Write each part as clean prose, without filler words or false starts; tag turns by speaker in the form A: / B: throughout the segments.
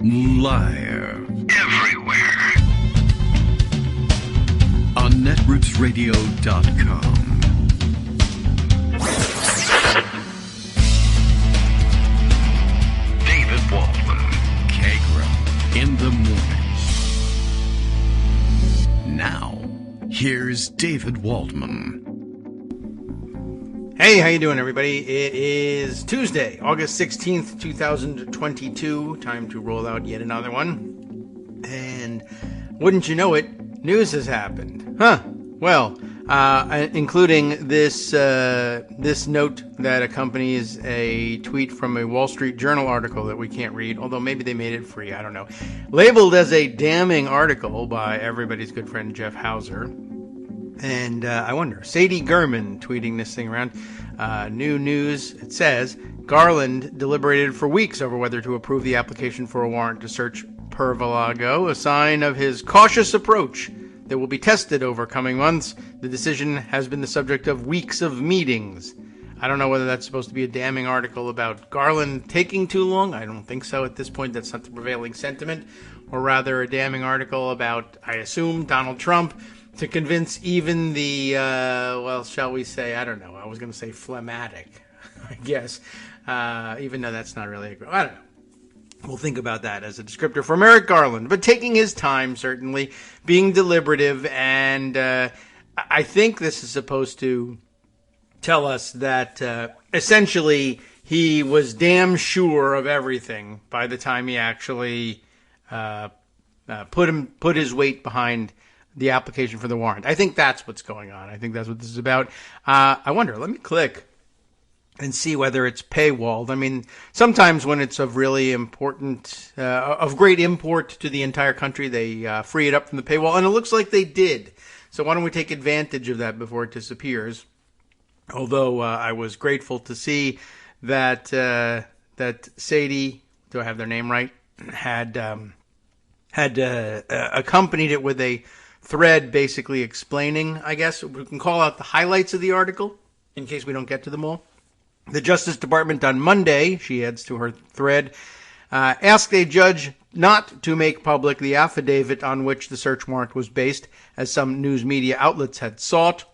A: Live. Everywhere. On netrootsradio.com. David Waldman. Kagro. In the morning. Now, here's David Waldman.
B: Hey, how you doing, everybody? It is Tuesday, August 16th, 2022. Time to roll out yet another one. And wouldn't you know it, news has happened. Well, including this note that accompanies a tweet from a Wall Street Journal article that we can't read, although maybe they made it free, I don't know. Labeled as a damning article by everybody's good friend Jeff Hauser. And I wonder, Sadie Gurman tweeting this thing around. New news, it says, Garland deliberated for weeks over whether to approve the application for a warrant to search Pervalago, a sign of his cautious approach that will be tested over coming months. The decision has been the subject of weeks of meetings. I don't know whether that's supposed to be a damning article about Garland taking too long. I don't think so at this point. That's not the prevailing sentiment. Or rather, a damning article about, I assume, Donald Trump to convince even the, shall we say, I don't know. I was going to say phlegmatic, I guess. Even though that's not really I don't know. We'll think about that as a descriptor for Merrick Garland. But taking his time, certainly, being deliberative, and I think this is supposed to tell us that essentially he was damn sure of everything by the time he actually put his weight behind the application for the warrant. I think that's what's going on. I think that's what this is about. I wonder, let me click and see whether it's paywalled. I mean, sometimes when it's of really important, of great import to the entire country, they free it up from the paywall, and it looks like they did. So why don't we take advantage of that before it disappears? Although I was grateful to see that that Sadie, do I have their name right, had accompanied it with a thread basically explaining, I guess, we can call out the highlights of the article in case we don't get to them all. The Justice Department on Monday, she adds to her thread, asked a judge not to make public the affidavit on which the search warrant was based, as some news media outlets had sought,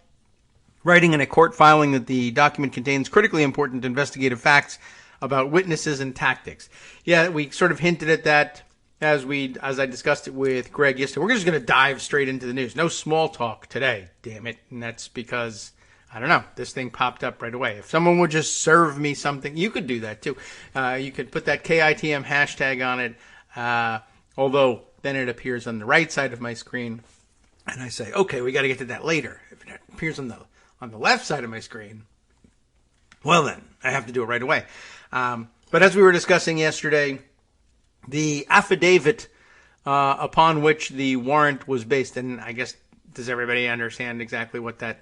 B: writing in a court filing that the document contains critically important investigative facts about witnesses and tactics. Yeah, we sort of hinted at that as I discussed it with Greg yesterday. We're just going to dive straight into the news. No small talk today, damn it. And that's because, I don't know, this thing popped up right away. If someone would just serve me something, you could do that too. You could put that KITM hashtag on it, although then it appears on the right side of my screen. And I say, okay, we got to get to that later. If it appears on the left side of my screen, well then, I have to do it right away. But as we were discussing yesterday, the affidavit upon which the warrant was based, and I guess, does everybody understand exactly what that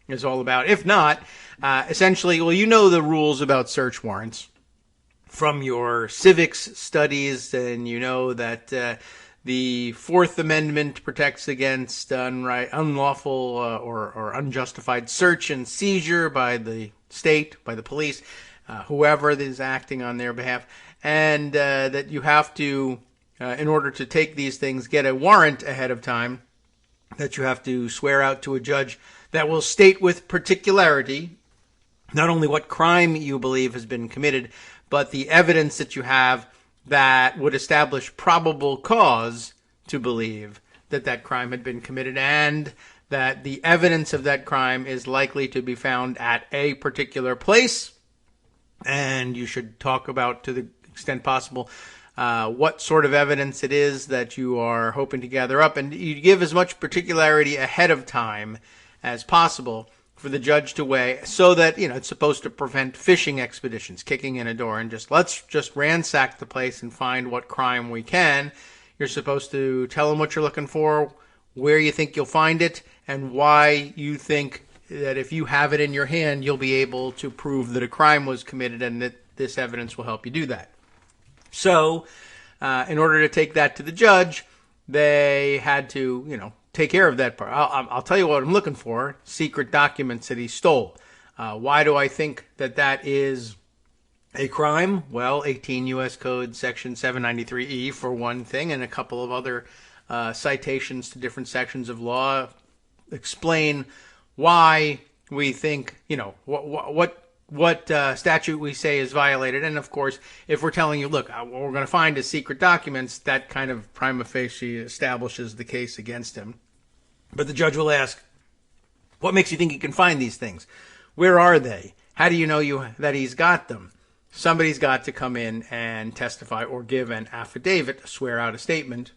B: is all about? If not, essentially, well, you know the rules about search warrants from your civics studies, and you know that the Fourth Amendment protects against unlawful or unjustified search and seizure by the state, by the police, whoever is acting on their behalf. And that you have to, in order to take these things, get a warrant ahead of time, that you have to swear out to a judge that will state with particularity not only what crime you believe has been committed, but the evidence that you have that would establish probable cause to believe that that crime had been committed, and that the evidence of that crime is likely to be found at a particular place. And you should talk about, to the extent possible, what sort of evidence it is that you are hoping to gather up, and you give as much particularity ahead of time as possible for the judge to weigh, so that, you know, it's supposed to prevent fishing expeditions, kicking in a door and let's just ransack the place and find what crime we can. You're supposed to tell them what you're looking for, where you think you'll find it, and why you think that if you have it in your hand, you'll be able to prove that a crime was committed, and that this evidence will help you do that. So, in order to take that to the judge, they had to, you know, take care of that part. I'll tell you what I'm looking for: secret documents that he stole. Why do I think that is A crime? Well, 18 U.S. Code Section 793E for one thing, and a couple of other citations to different sections of law explain why we think, what statute we say is violated. And of course, if we're telling you, look, what we're going to find is secret documents, that kind of prima facie establishes the case against him. But the judge will ask, what makes you think he can find these things? Where are they? How do you know that he's got them? Somebody's got to come in and testify or give an affidavit, swear out a statement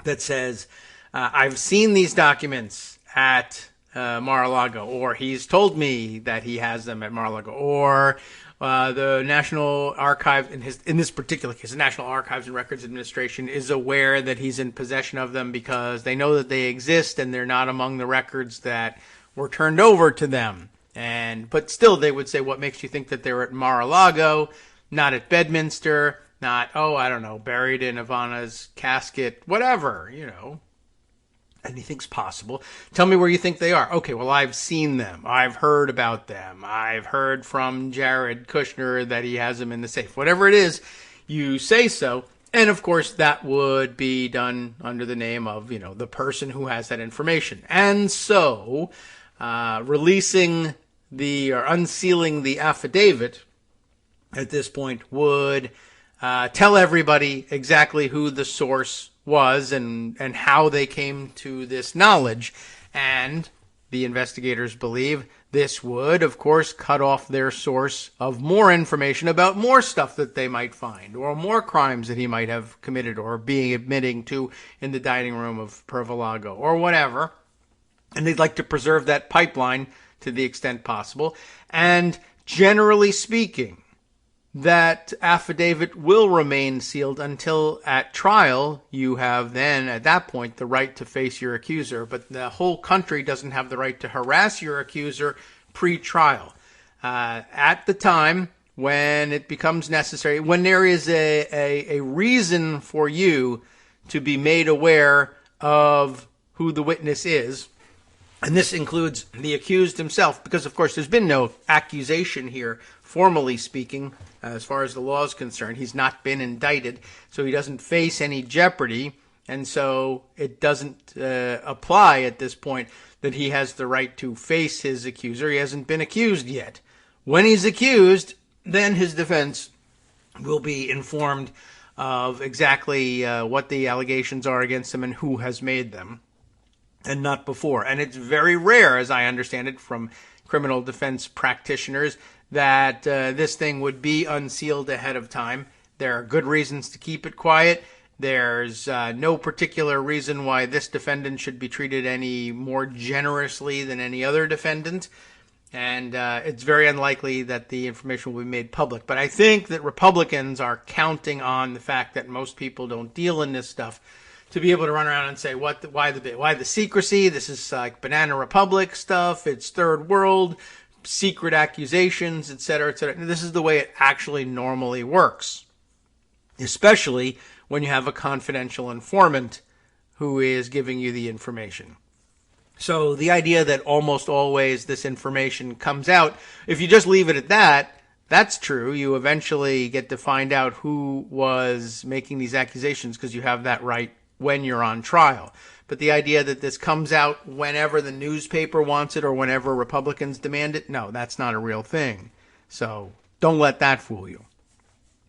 B: that says, I've seen these documents at Mar-a-Lago, or he's told me that he has them at Mar-a-Lago, or the National Archives, in this particular case, the National Archives and Records Administration is aware that he's in possession of them because they know that they exist and they're not among the records that were turned over to them. But still, they would say, what makes you think that they're at Mar-a-Lago, not at Bedminster, not, buried in Ivana's casket, whatever, Anything's possible. Tell me where you think they are. Okay, well, I've seen them. I've heard about them. I've heard from Jared Kushner that he has them in the safe. Whatever it is, you say so. And, of course, that would be done under the name of, the person who has that information. And so, unsealing the affidavit at this point would tell everybody exactly who the source was and how they came to this knowledge. And the investigators believe this would, of course, cut off their source of more information about more stuff that they might find, or more crimes that he might have committed or being admitting to in the dining room of Pervalago, or whatever. And they'd like to preserve that pipeline to the extent possible. And generally speaking, that affidavit will remain sealed until at trial you have then, at that point, the right to face your accuser. But the whole country doesn't have the right to harass your accuser pre-trial. At the time when it becomes necessary, when there is a reason for you to be made aware of who the witness is, and this includes the accused himself, because, of course, there's been no accusation here, formally speaking, as far as the law is concerned. He's not been indicted, so he doesn't face any jeopardy, and so it doesn't apply at this point that he has the right to face his accuser. He hasn't been accused yet. When he's accused, then his defense will be informed of exactly what the allegations are against him and who has made them, and not before. And it's very rare, as I understand it, from criminal defense practitioners, that this thing would be unsealed ahead of time. There are good reasons to keep it quiet. There's no particular reason why this defendant should be treated any more generously than any other defendant. And it's very unlikely that the information will be made public. But I think that Republicans are counting on the fact that most people don't deal in this stuff to be able to run around and say, why the secrecy? This is like Banana Republic stuff. It's third world, secret accusations, etc., etc. This is the way it actually normally works, especially when you have a confidential informant who is giving you the information. So the idea that almost always this information comes out, if you just leave it at that, that's true. You eventually get to find out who was making these accusations because you have that right when you're on trial. But the idea that this comes out whenever the newspaper wants it or whenever Republicans demand it, no, that's not a real thing. So don't let that fool you.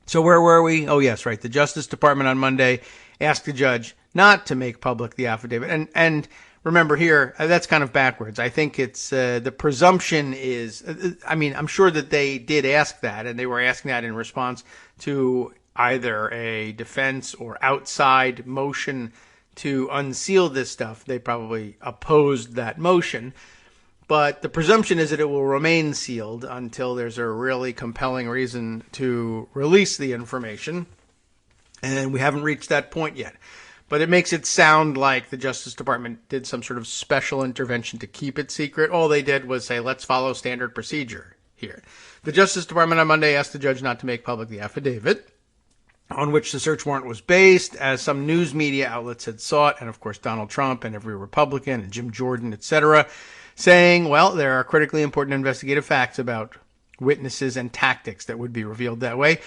B: So where were we? Oh, yes, right. The Justice Department on Monday asked the judge not to make public the affidavit. And remember here, that's kind of backwards. I think it's the presumption is, I'm sure that they did ask that, and they were asking that in response to either a defense or outside motion to unseal this stuff. They probably opposed that motion. But the presumption is that it will remain sealed until there's a really compelling reason to release the information. And we haven't reached that point yet. But it makes it sound like the Justice Department did some sort of special intervention to keep it secret. All they did was say, let's follow standard procedure here. The Justice Department on Monday asked the judge not to make public the affidavit on which the search warrant was based, as some news media outlets had sought, and of course Donald Trump and every Republican and Jim Jordan, etc., saying, well, there are critically important investigative facts about witnesses and tactics that would be revealed that way.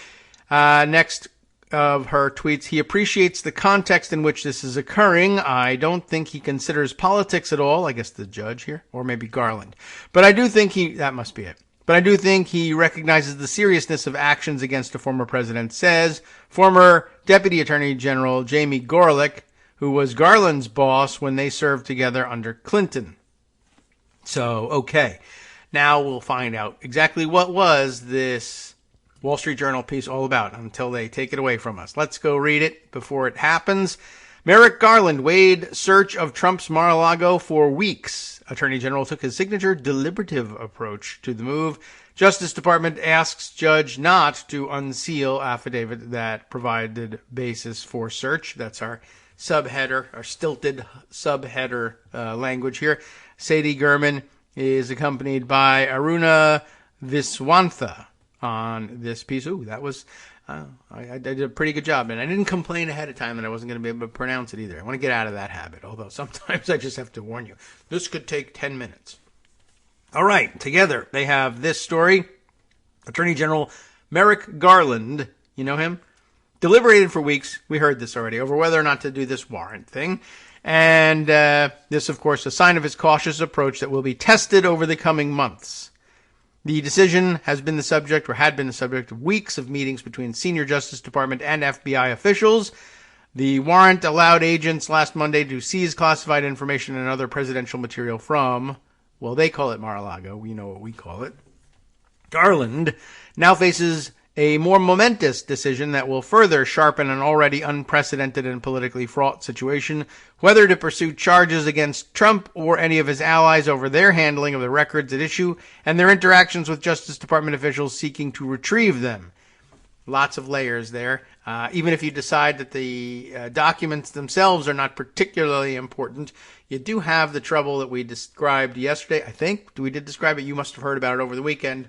B: Next of her tweets, he appreciates the context in which this is occurring. I don't think he considers politics at all. I guess the judge here, or maybe Garland. But I do think that must be it. But I do think he recognizes the seriousness of actions against a former president, says former Deputy Attorney General Jamie Gorelick, who was Garland's boss when they served together under Clinton. So, okay. Now we'll find out exactly what was this Wall Street Journal piece all about until they take it away from us. Let's go read it before it happens. Merrick Garland weighed search of Trump's Mar-a-Lago for weeks. Attorney General took his signature deliberative approach to the move. Justice Department asks judge not to unseal affidavit that provided basis for search. That's our subheader, our stilted subheader language here. Sadie Gurman is accompanied by Aruna Viswantha on this piece. Ooh, that was... I did a pretty good job, and I didn't complain ahead of time that I wasn't going to be able to pronounce it either. I want to get out of that habit, although sometimes I just have to warn you. This could take 10 minutes. All right, together they have this story. Attorney General Merrick Garland, you know him, deliberated for weeks, we heard this already, over whether or not to do this warrant thing. And this, of course, a sign of his cautious approach that will be tested over the coming months. The decision has been the subject, or had been the subject, of weeks of meetings between senior Justice Department and FBI officials. The warrant allowed agents last Monday to seize classified information and other presidential material from, well, they call it Mar-a-Lago. We know what we call it. Garland now faces a more momentous decision that will further sharpen an already unprecedented and politically fraught situation, whether to pursue charges against Trump or any of his allies over their handling of the records at issue and their interactions with Justice Department officials seeking to retrieve them. Lots of layers there. Even if you decide that the documents themselves are not particularly important, you do have the trouble that we described yesterday. I think we did describe it. You must have heard about it over the weekend.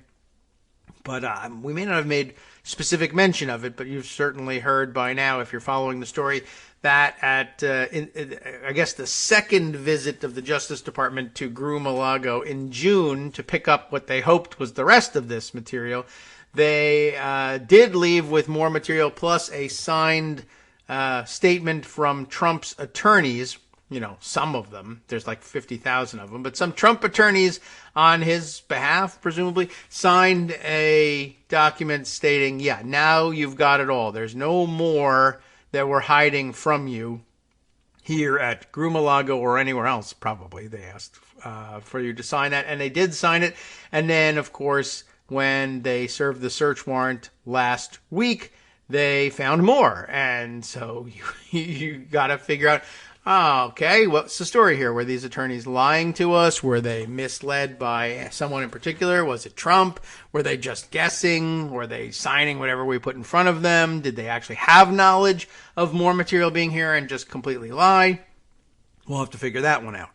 B: But we may not have made specific mention of it, but you've certainly heard by now, if you're following the story, that at, I guess, the second visit of the Justice Department to Mar-a-Lago in June to pick up what they hoped was the rest of this material, they did leave with more material plus a signed statement from Trump's attorneys. You know, some of them, there's like 50,000 of them, but some Trump attorneys on his behalf, presumably, signed a document stating, yeah, now you've got it all. There's no more that we're hiding from you here at Mar-a-Lago or anywhere else, probably. They asked for you to sign that, and they did sign it. And then, of course, when they served the search warrant last week, they found more. And so you got to figure out, oh, okay, what's the story here? Were these attorneys lying to us? Were they misled by someone in particular? Was it Trump? Were they just guessing? Were they signing whatever we put in front of them? Did they actually have knowledge of more material being here and just completely lie? We'll have to figure that one out.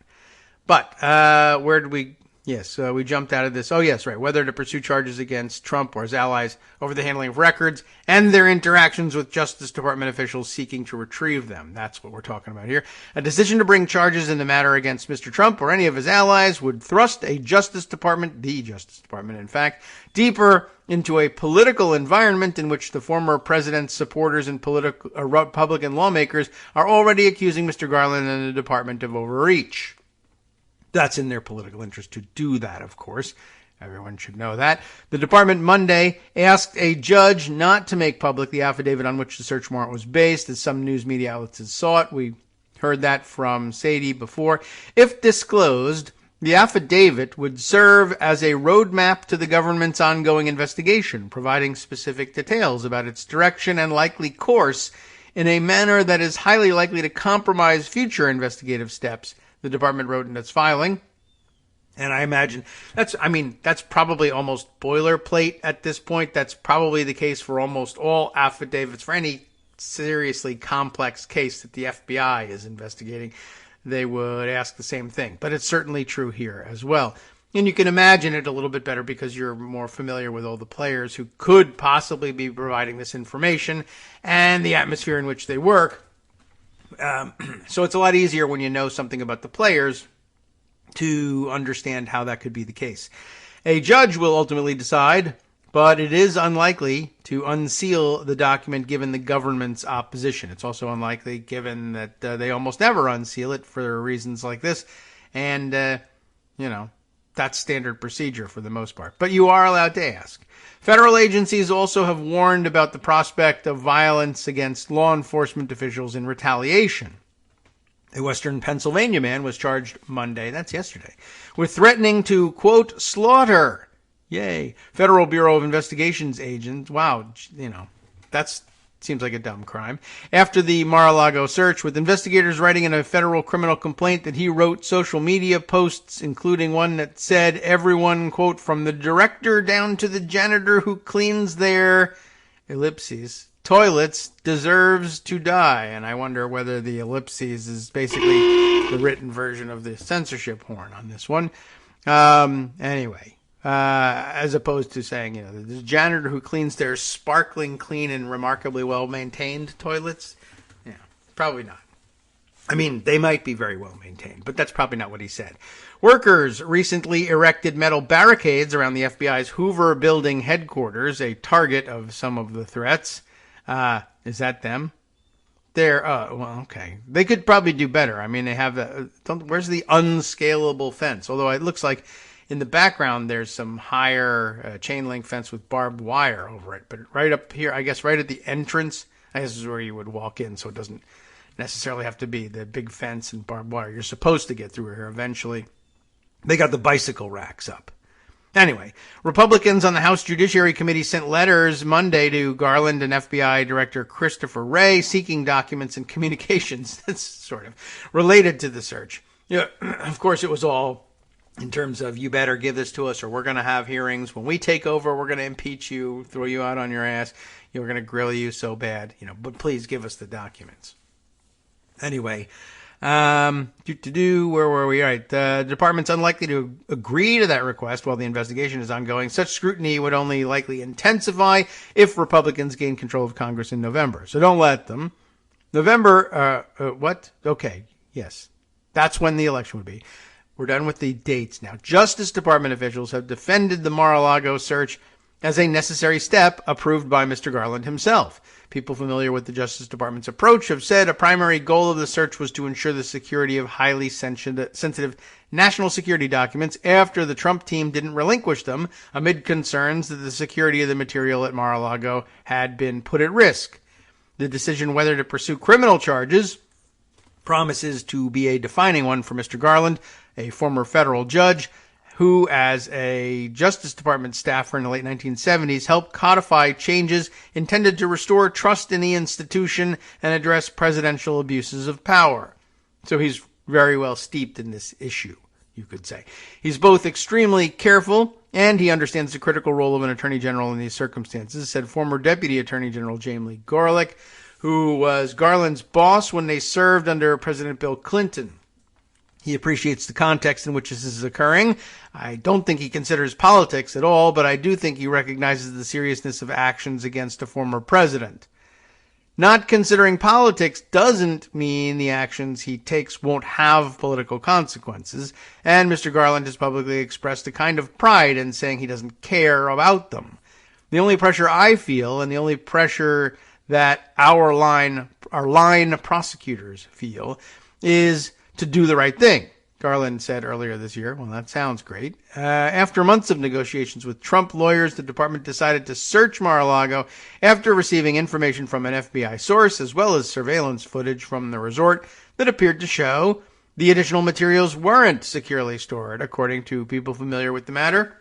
B: But where did we... Yes, we jumped out of this. Oh, yes, right. Whether to pursue charges against Trump or his allies over the handling of records and their interactions with Justice Department officials seeking to retrieve them. That's what we're talking about here. A decision to bring charges in the matter against Mr. Trump or any of his allies would thrust a Justice Department, the Justice Department, in fact, deeper into a political environment in which the former president's supporters and Republican lawmakers are already accusing Mr. Garland and the department of overreach. That's in their political interest to do that, of course. Everyone should know that. The department Monday asked a judge not to make public the affidavit on which the search warrant was based, as some news media outlets had sought. We heard that from Sadie before. If disclosed, the affidavit would serve as a roadmap to the government's ongoing investigation, providing specific details about its direction and likely course in a manner that is highly likely to compromise future investigative steps, the department wrote in its filing. And I imagine that's probably almost boilerplate at this point. That's probably the case for almost all affidavits for any seriously complex case that the FBI is investigating. They would ask the same thing. But it's certainly true here as well. And you can imagine it a little bit better because you're more familiar with all the players who could possibly be providing this information and the atmosphere in which they work. So it's a lot easier when you know something about the players to understand how that could be the case. A judge will ultimately decide, but it is unlikely to unseal the document given the government's opposition. It's also unlikely given that they almost never unseal it for reasons like this. And, that's standard procedure for the most part. But you are allowed to ask. Federal agencies also have warned about the prospect of violence against law enforcement officials in retaliation. A Western Pennsylvania man was charged Monday, that's yesterday, with threatening to, quote, slaughter. Yay. Federal Bureau of Investigations agents. Wow, that seems like a dumb crime. After the Mar-a-Lago search, with investigators writing in a federal criminal complaint that he wrote social media posts, including one that said everyone, quote, from the director down to the janitor who cleans their, ellipses, toilets deserves to die. And I wonder whether the ellipses is basically the written version of the censorship horn on this one. Anyway. As opposed to saying, the janitor who cleans their sparkling clean and remarkably well-maintained toilets. Yeah, probably not. I mean, they might be very well-maintained, but that's probably not what he said. Workers recently erected metal barricades around the FBI's Hoover Building headquarters, a target of some of the threats. Is that them? Okay. They could probably do better. I mean, they have where's the unscalable fence? Although it looks like in the background, there's some higher chain link fence with barbed wire over it. But right up here, I guess right at the entrance, I guess is where you would walk in. So it doesn't necessarily have to be the big fence and barbed wire. You're supposed to get through here eventually. They got the bicycle racks up. Anyway, Republicans on the House Judiciary Committee sent letters Monday to Garland and FBI Director Christopher Wray seeking documents and communications that's sort of related to the search. Yeah, of course, it was all in terms of, you better give this to us or we're going to have hearings. When we take over, we're going to impeach you, throw you out on your ass. We're going to grill you so bad, but please give us the documents. Anyway, where were we? All right. The department's unlikely to agree to that request while the investigation is ongoing. Such scrutiny would only likely intensify if Republicans gain control of Congress in November. So don't let them. November, what? Okay. Yes. That's when the election would be. We're done with the dates now. Justice Department officials have defended the Mar-a-Lago search as a necessary step approved by Mr. Garland himself. People familiar with the Justice Department's approach have said a primary goal of the search was to ensure the security of highly sensitive national security documents after the Trump team didn't relinquish them amid concerns that the security of the material at Mar-a-Lago had been put at risk. The decision whether to pursue criminal charges promises to be a defining one for Mr. Garland, a former federal judge who, as a Justice Department staffer in the late 1970s, helped codify changes intended to restore trust in the institution and address presidential abuses of power. So he's very well steeped in this issue, you could say. He's both extremely careful and he understands the critical role of an attorney general in these circumstances, said former Deputy Attorney General Jamie Gorelick, who was Garland's boss when they served under President Bill Clinton. He appreciates the context in which this is occurring. I don't think he considers politics at all, but I do think he recognizes the seriousness of actions against a former president. Not considering politics doesn't mean the actions he takes won't have political consequences, and Mr. Garland has publicly expressed a kind of pride in saying he doesn't care about them. The only pressure I feel, and the only pressure that our line prosecutors feel, is to do the right thing, Garland said earlier this year. Well, that sounds great. After months of negotiations with Trump lawyers, the department decided to search Mar-a-Lago after receiving information from an FBI source, as well as surveillance footage from the resort that appeared to show the additional materials weren't securely stored, according to people familiar with the matter.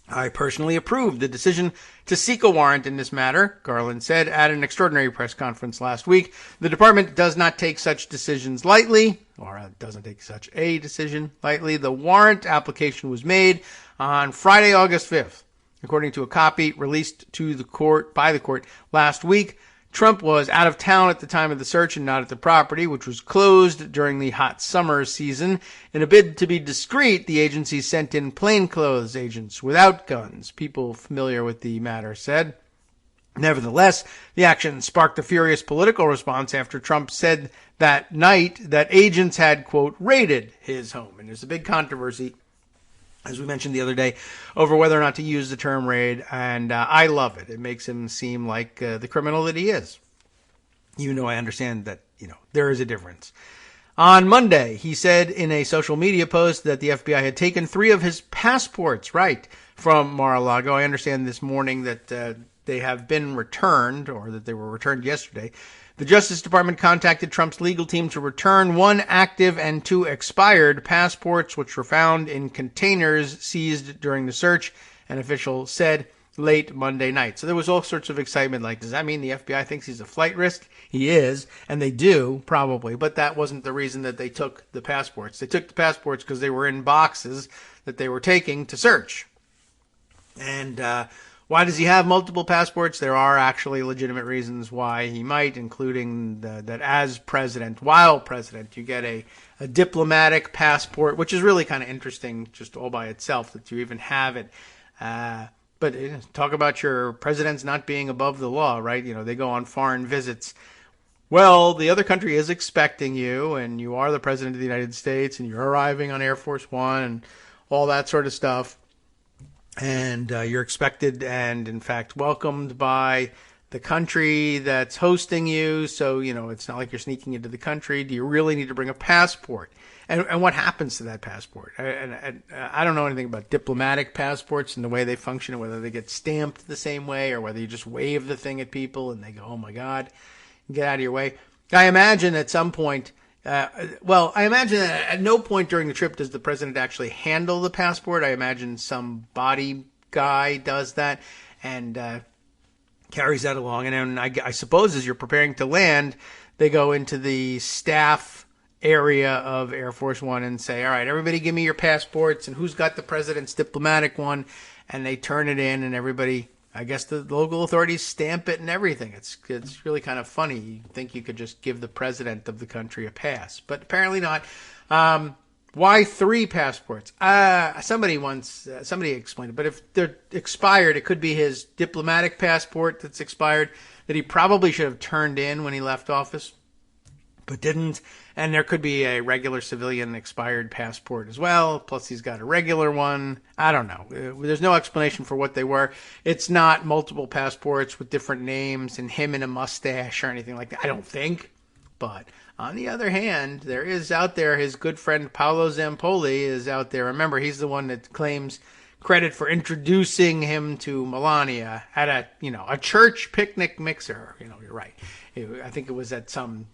B: I personally approved the decision to seek a warrant in this matter, Garland said at an extraordinary press conference last week. The department does not take such decisions lightly, or doesn't take such a decision lightly. The warrant application was made on Friday, August 5th. According to a copy released to the court by the court last week, Trump was out of town at the time of the search and not at the property, which was closed during the hot summer season. In a bid to be discreet, the agency sent in plainclothes agents without guns, people familiar with the matter said. Nevertheless, the action sparked a furious political response after Trump said that night that agents had, quote, raided his home. And there's a big controversy as we mentioned the other day, over whether or not to use the term raid, and I love it. It makes him seem like the criminal that he is. Even though I understand that, there is a difference. On Monday, he said in a social media post that the FBI had taken 3 of his passports, from Mar-a-Lago. I understand this morning that they have been returned, or that they were returned yesterday. The Justice Department contacted Trump's legal team to return 1 active and 2 expired passports, which were found in containers seized during the search, an official said late Monday night. So there was all sorts of excitement, like, does that mean the FBI thinks he's a flight risk? He is, and they do, probably, but that wasn't the reason that they took the passports. They took the passports because they were in boxes that they were taking to search. And why does he have multiple passports? There are actually legitimate reasons why he might, including that as president, while president, you get a diplomatic passport, which is really kind of interesting just all by itself that you even have it. But talk about your presidents not being above the law, right? They go on foreign visits. Well, the other country is expecting you, and you are the president of the United States, and you're arriving on Air Force One and all that sort of stuff. And you're expected and, in fact, welcomed by the country that's hosting you. So, it's not like you're sneaking into the country. Do you really need to bring a passport? And what happens to that passport? I don't know anything about diplomatic passports and the way they function, and whether they get stamped the same way or whether you just wave the thing at people and they go, oh, my God, get out of your way. I imagine at some point, I imagine that at no point during the trip does the president actually handle the passport. I imagine some body guy does that and carries that along. And then I suppose as you're preparing to land, they go into the staff area of Air Force One and say, all right, everybody give me your passports and who's got the president's diplomatic one, and they turn it in and everybody, I guess the local authorities stamp it and everything. It's really kind of funny. You'd think you could just give the president of the country a pass, but apparently not. Why 3 passports? Somebody explained it, but if they're expired, it could be his diplomatic passport that's expired that he probably should have turned in when he left office, but didn't. And there could be a regular civilian expired passport as well. Plus he's got a regular one. I don't know. There's no explanation for what they were. It's not multiple passports with different names and him in a mustache or anything like that, I don't think. But on the other hand, there is out there, his good friend Paolo Zampoli is out there. Remember, he's the one that claims credit for introducing him to Melania at a church picnic mixer. You're right. I think it was at some,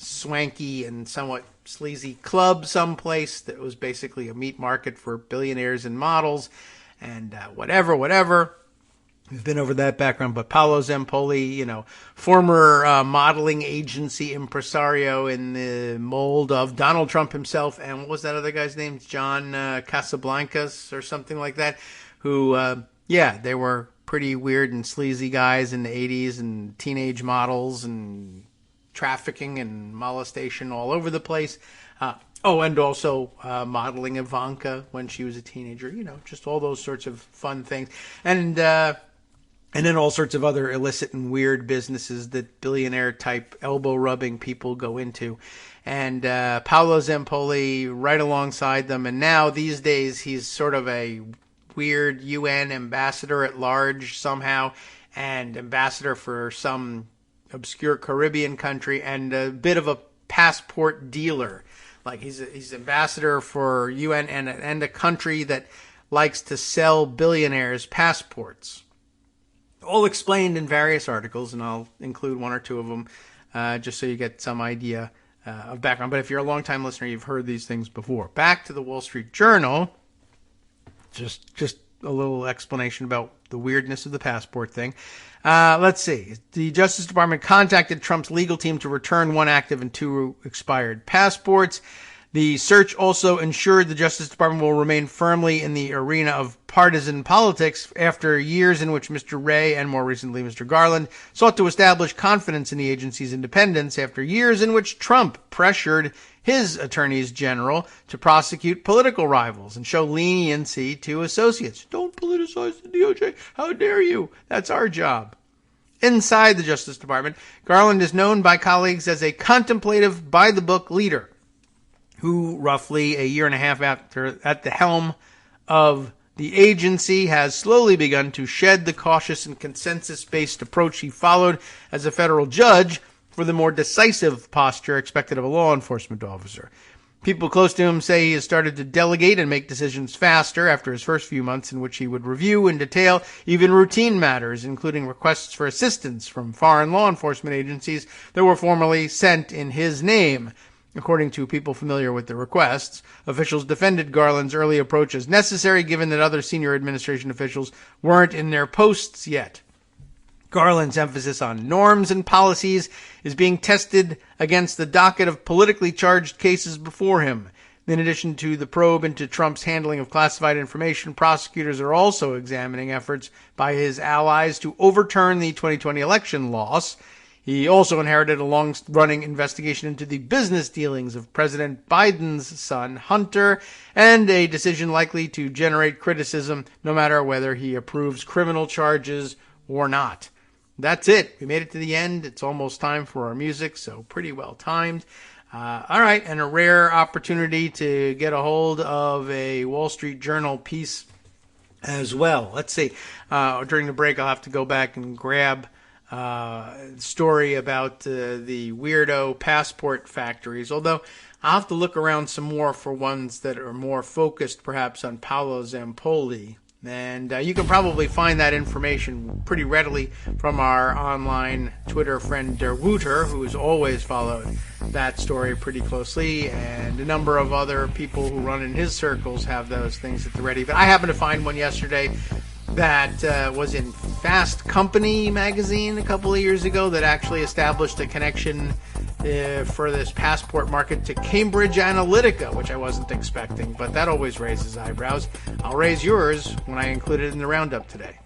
B: swanky and somewhat sleazy club someplace that was basically a meat market for billionaires and models and whatever. We've been over that background, but Paolo Zampoli, former modeling agency impresario in the mold of Donald Trump himself, and what was that other guy's name? John Casablancas or something like that, who, they were pretty weird and sleazy guys in the 80s and teenage models and trafficking and molestation all over the place. And also modeling Ivanka when she was a teenager, just all those sorts of fun things. And then all sorts of other illicit and weird businesses that billionaire-type elbow-rubbing people go into. And Paolo Zampoli right alongside them. And now, these days, he's sort of a weird UN ambassador at large somehow, and ambassador for some obscure Caribbean country, and a bit of a passport dealer. Like he's ambassador for UN and a country that likes to sell billionaires passports. All explained in various articles, and I'll include 1 or 2 of them just so you get some idea of background. But if you're a long-time listener, you've heard these things before. Back to the Wall Street Journal. Just a little explanation about the weirdness of the passport thing. Let's see. The Justice Department contacted Trump's legal team to return 1 active and 2 expired passports. The search also ensured the Justice Department will remain firmly in the arena of partisan politics after years in which Mr. Wray and more recently Mr. Garland sought to establish confidence in the agency's independence, after years in which Trump pressured his attorneys general to prosecute political rivals and show leniency to associates. Don't politicize the DOJ. How dare you? That's our job. Inside the Justice Department, Garland is known by colleagues as a contemplative, by-the-book leader who, roughly a year and a half after at the helm of the agency has slowly begun to shed the cautious and consensus-based approach he followed as a federal judge for the more decisive posture expected of a law enforcement officer. People close to him say he has started to delegate and make decisions faster after his first few months in which he would review in detail even routine matters, including requests for assistance from foreign law enforcement agencies that were formally sent in his name. According to people familiar with the requests, officials defended Garland's early approach as necessary given that other senior administration officials weren't in their posts yet. Garland's emphasis on norms and policies is being tested against the docket of politically charged cases before him. In addition to the probe into Trump's handling of classified information, prosecutors are also examining efforts by his allies to overturn the 2020 election loss. He also inherited a long-running investigation into the business dealings of President Biden's son, Hunter, and a decision likely to generate criticism no matter whether he approves criminal charges or not. That's it. We made it to the end. It's almost time for our music, so pretty well timed. All right, and a rare opportunity to get a hold of a Wall Street Journal piece as well. Let's see. During the break, I'll have to go back and grab story about the weirdo passport factories, although I'll have to look around some more for ones that are more focused perhaps on Paolo Zampoli. And you can probably find that information pretty readily from our online Twitter friend Der Wooter, who has always followed that story pretty closely, and a number of other people who run in his circles have those things at the ready. But I happened to find one yesterday that was in Fast Company magazine a couple of years ago that actually established a connection for this passport market to Cambridge Analytica, which I wasn't expecting, but that always raises eyebrows. I'll raise yours when I include it in the roundup today.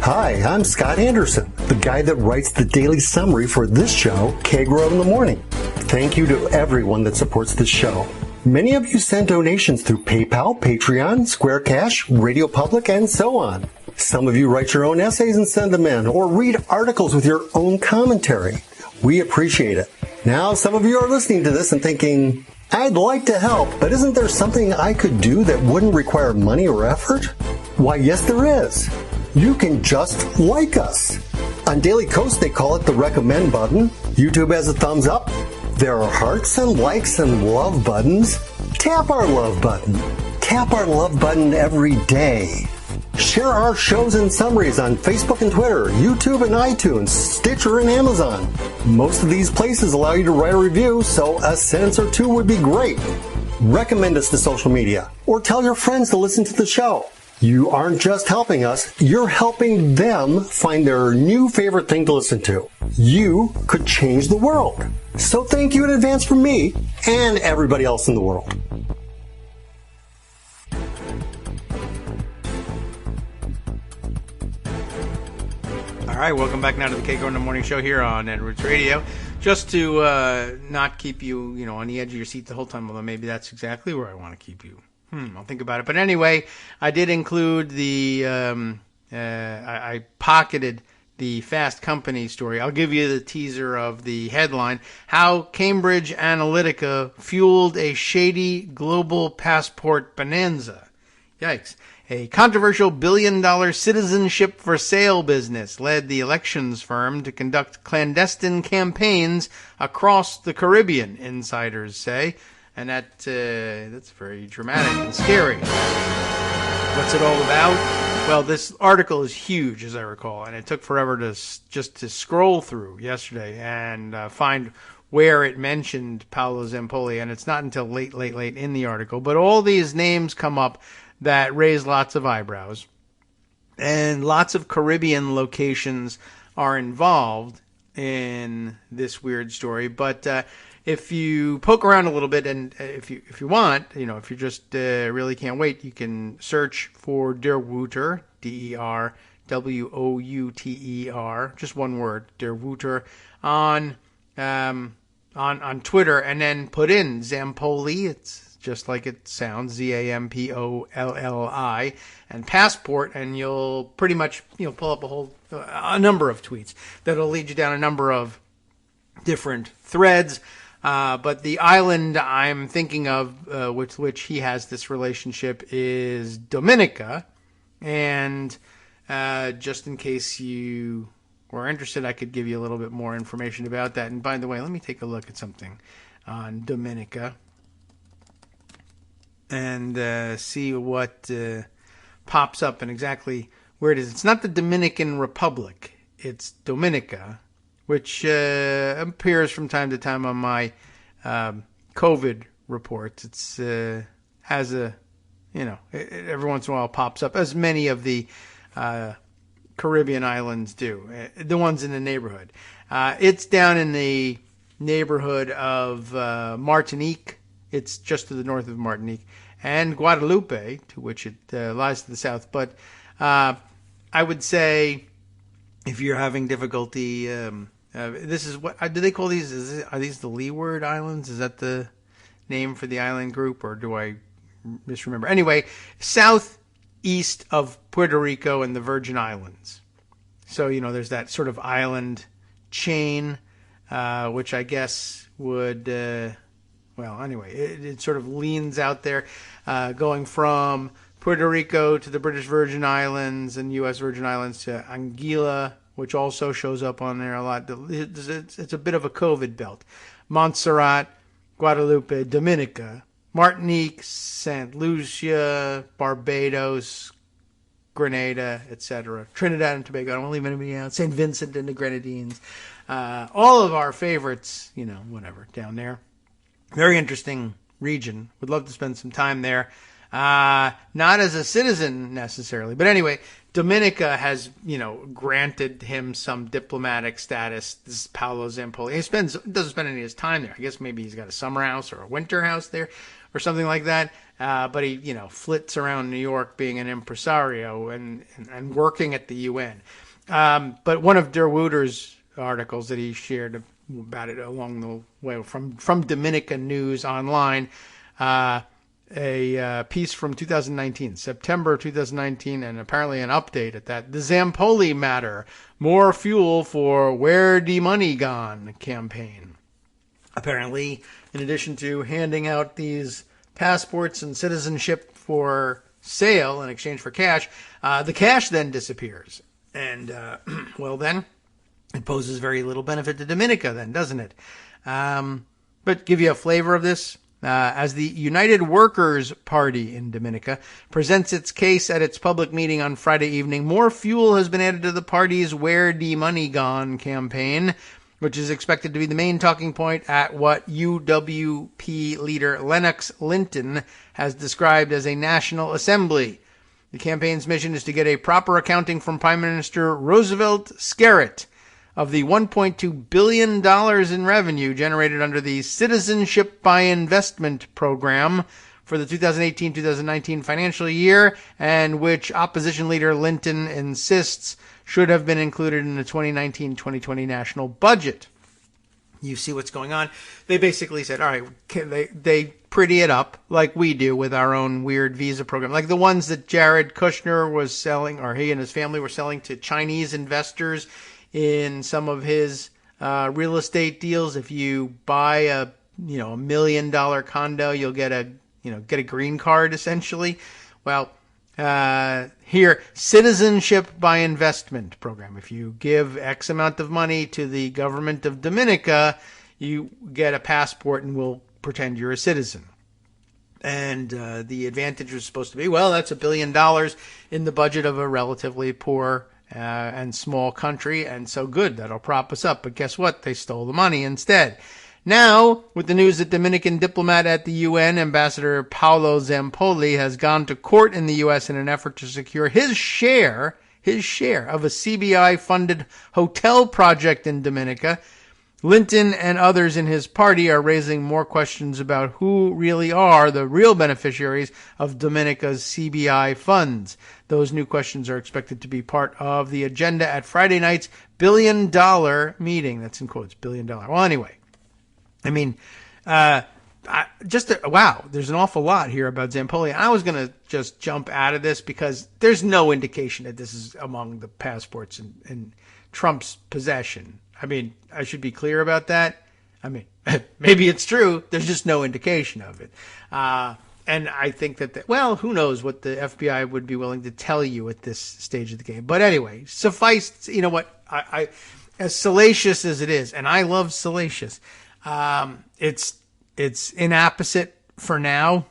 C: Hi, I'm Scott Anderson, the guy that writes the daily summary for this show, Kagro in the Morning. Thank you to everyone that supports this show. Many of you send donations through PayPal, Patreon, Square Cash, Radio Public, and so on. Some of you write your own essays and send them in, or read articles with your own commentary. We appreciate it. Now, some of you are listening to this and thinking, I'd like to help, but isn't there something I could do that wouldn't require money or effort? Why, yes, there is. You can just like us. On Daily Kos, they call it the recommend button. YouTube has a thumbs up. There are hearts and likes and love buttons. Tap our love button. Tap our love button every day. Share our shows and summaries on Facebook and Twitter, YouTube and iTunes, Stitcher and Amazon. Most of these places allow you to write a review, so a sentence or two would be great. Recommend us to social media, or tell your friends to listen to the show. You aren't just helping us, you're helping them find their new favorite thing to listen to. You could change the world. So thank you in advance from me and everybody else in the world.
B: All right, welcome back now to the Kagro in the Morning Show here on Edwards Radio. Just to not keep you, on the edge of your seat the whole time, although maybe that's exactly where I want to keep you. I'll think about it. But anyway, I did include I pocketed the Fast Company story. I'll give you the teaser of the headline: How Cambridge Analytica Fueled a Shady Global Passport Bonanza. Yikes. A controversial billion-dollar citizenship for sale business led the elections firm to conduct clandestine campaigns across the Caribbean, insiders say. And that's very dramatic and scary. What's it all about? Well, this article is huge, as I recall, and it took forever to scroll through yesterday and find where it mentioned Paolo Zampoli, and it's not until late in the article. But all these names come up that raise lots of eyebrows, and lots of Caribbean locations are involved in this weird story. But if you poke around a little bit, and if you want, if you just really can't wait, you can search for Der Wooter, DERWOUTER, just one word, Der Wooter, on Twitter, and then put in Zampoli. It's just like it sounds, ZAMPOLLI, and passport, and you'll pretty much pull up a number of tweets that'll lead you down a number of different threads. But the island I'm thinking of, with which he has this relationship, is Dominica. And just in case you were interested, I could give you a little bit more information about that. And by the way, let me take a look at something on Dominica and see what pops up and exactly where it is. It's not the Dominican Republic. It's Dominica, which appears from time to time on my COVID reports. It's has a, every once in a while pops up, as many of the Caribbean islands do, the ones in the neighborhood. It's down in the neighborhood of Martinique. It's just to the north of Martinique, and Guadeloupe, to which it lies to the south. But I would say if you're having difficulty, this is what do they call these? Are these the Leeward Islands? Is that the name for the island group, or do I misremember? Anyway, southeast of Puerto Rico and the Virgin Islands. So, there's that sort of island chain, which I guess would, anyway, it sort of leans out there, going from Puerto Rico to the British Virgin Islands and U.S. Virgin Islands to Anguilla, which also shows up on there a lot. It's a bit of a COVID belt. Montserrat, Guadalupe, Dominica, Martinique, St. Lucia, Barbados, Grenada, etc. Trinidad and Tobago, I don't want to leave anybody out. St. Vincent and the Grenadines. All of our favorites, whatever, down there. Very interesting region. Would love to spend some time there. Not as a citizen necessarily, but anyway, Dominica has, granted him some diplomatic status. This is Paolo Zampoli. He doesn't spend any of his time there. I guess maybe he's got a summer house or a winter house there or something like that. But he, flits around New York being an impresario and working at the UN. But one of Der Wouter's articles that he shared about it along the way from Dominica News Online, a piece from 2019, September 2019, and apparently an update at that. The Zampoli matter, more fuel for Where the Money Gone campaign. Apparently, in addition to handing out these passports and citizenship for sale in exchange for cash, the cash then disappears. And, then it poses very little benefit to Dominica then, doesn't it? But give you a flavor of this. As the United Workers Party in Dominica presents its case at its public meeting on Friday evening, more fuel has been added to the party's Where the Money Gone campaign, which is expected to be the main talking point at what UWP leader Lennox Linton has described as a national assembly. The campaign's mission is to get a proper accounting from Prime Minister Roosevelt Skerritt of the $1.2 billion in revenue generated under the Citizenship by Investment program for the 2018-2019 financial year, and which opposition leader Linton insists should have been included in the 2019-2020 national budget. You see what's going on. They basically said, all right, they pretty it up like we do with our own weird visa program, like the ones that Jared Kushner was selling, or he and his family were selling to Chinese investors in some of his real estate deals. If you buy a $1 million condo, you'll get a green card essentially. Well, here, Citizenship by Investment program. If you give X amount of money to the government of Dominica, you get a passport and we'll pretend you're a citizen. And the advantage was supposed to be, that's $1 billion in the budget of a relatively poor and small country, and so good, that'll prop us up. But guess what? They stole the money instead. Now, with the news that Dominican diplomat at the UN, Ambassador Paolo Zampoli, has gone to court in the U.S. in an effort to secure his share of a CBI-funded hotel project in Dominica, Linton and others in his party are raising more questions about who really are the real beneficiaries of Dominica's CBI funds. Those new questions are expected to be part of the agenda at Friday night's billion-dollar meeting. That's in quotes, billion-dollar. Well, anyway, I mean, wow, there's an awful lot here about Zampoli. I was going to just jump out of this because there's no indication that this is among the passports in Trump's possession. I mean, I should be clear about that. I mean, maybe it's true. There's just no indication of it. And I think that, well, who knows what the FBI would be willing to tell you at this stage of the game. But anyway, suffice, you know what, I as salacious as it is, and I love salacious, it's inapposite for now.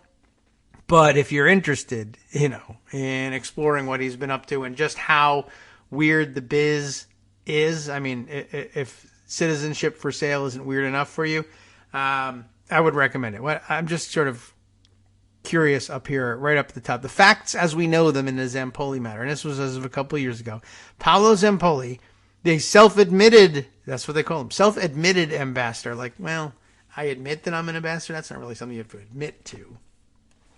B: But if you're interested, you know, in exploring what he's been up to and just how weird the biz is, I mean, if citizenship for sale isn't weird enough for you, I would recommend it. I'm just sort of curious up here, right up at the top. The facts as we know them in the Zampoli matter. And this was as of a couple of years ago. Paolo Zampoli, they self-admitted, that's what they call him, self-admitted ambassador. Like, well, I admit that I'm an ambassador. That's not really something you have to admit to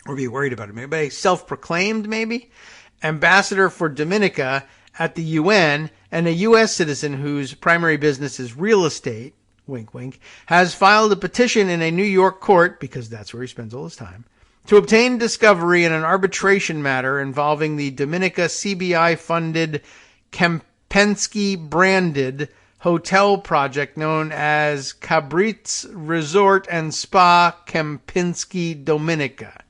B: or be worried about it. Maybe, but a self-proclaimed, maybe, ambassador for Dominica at the UN and a U.S. citizen whose primary business is real estate, wink, wink, has filed a petition in a New York court, because that's where he spends all his time, to obtain discovery in an arbitration matter involving the Dominica CBI-funded Kempinski-branded hotel project known as Cabrit's Resort and Spa Kempinski Dominica.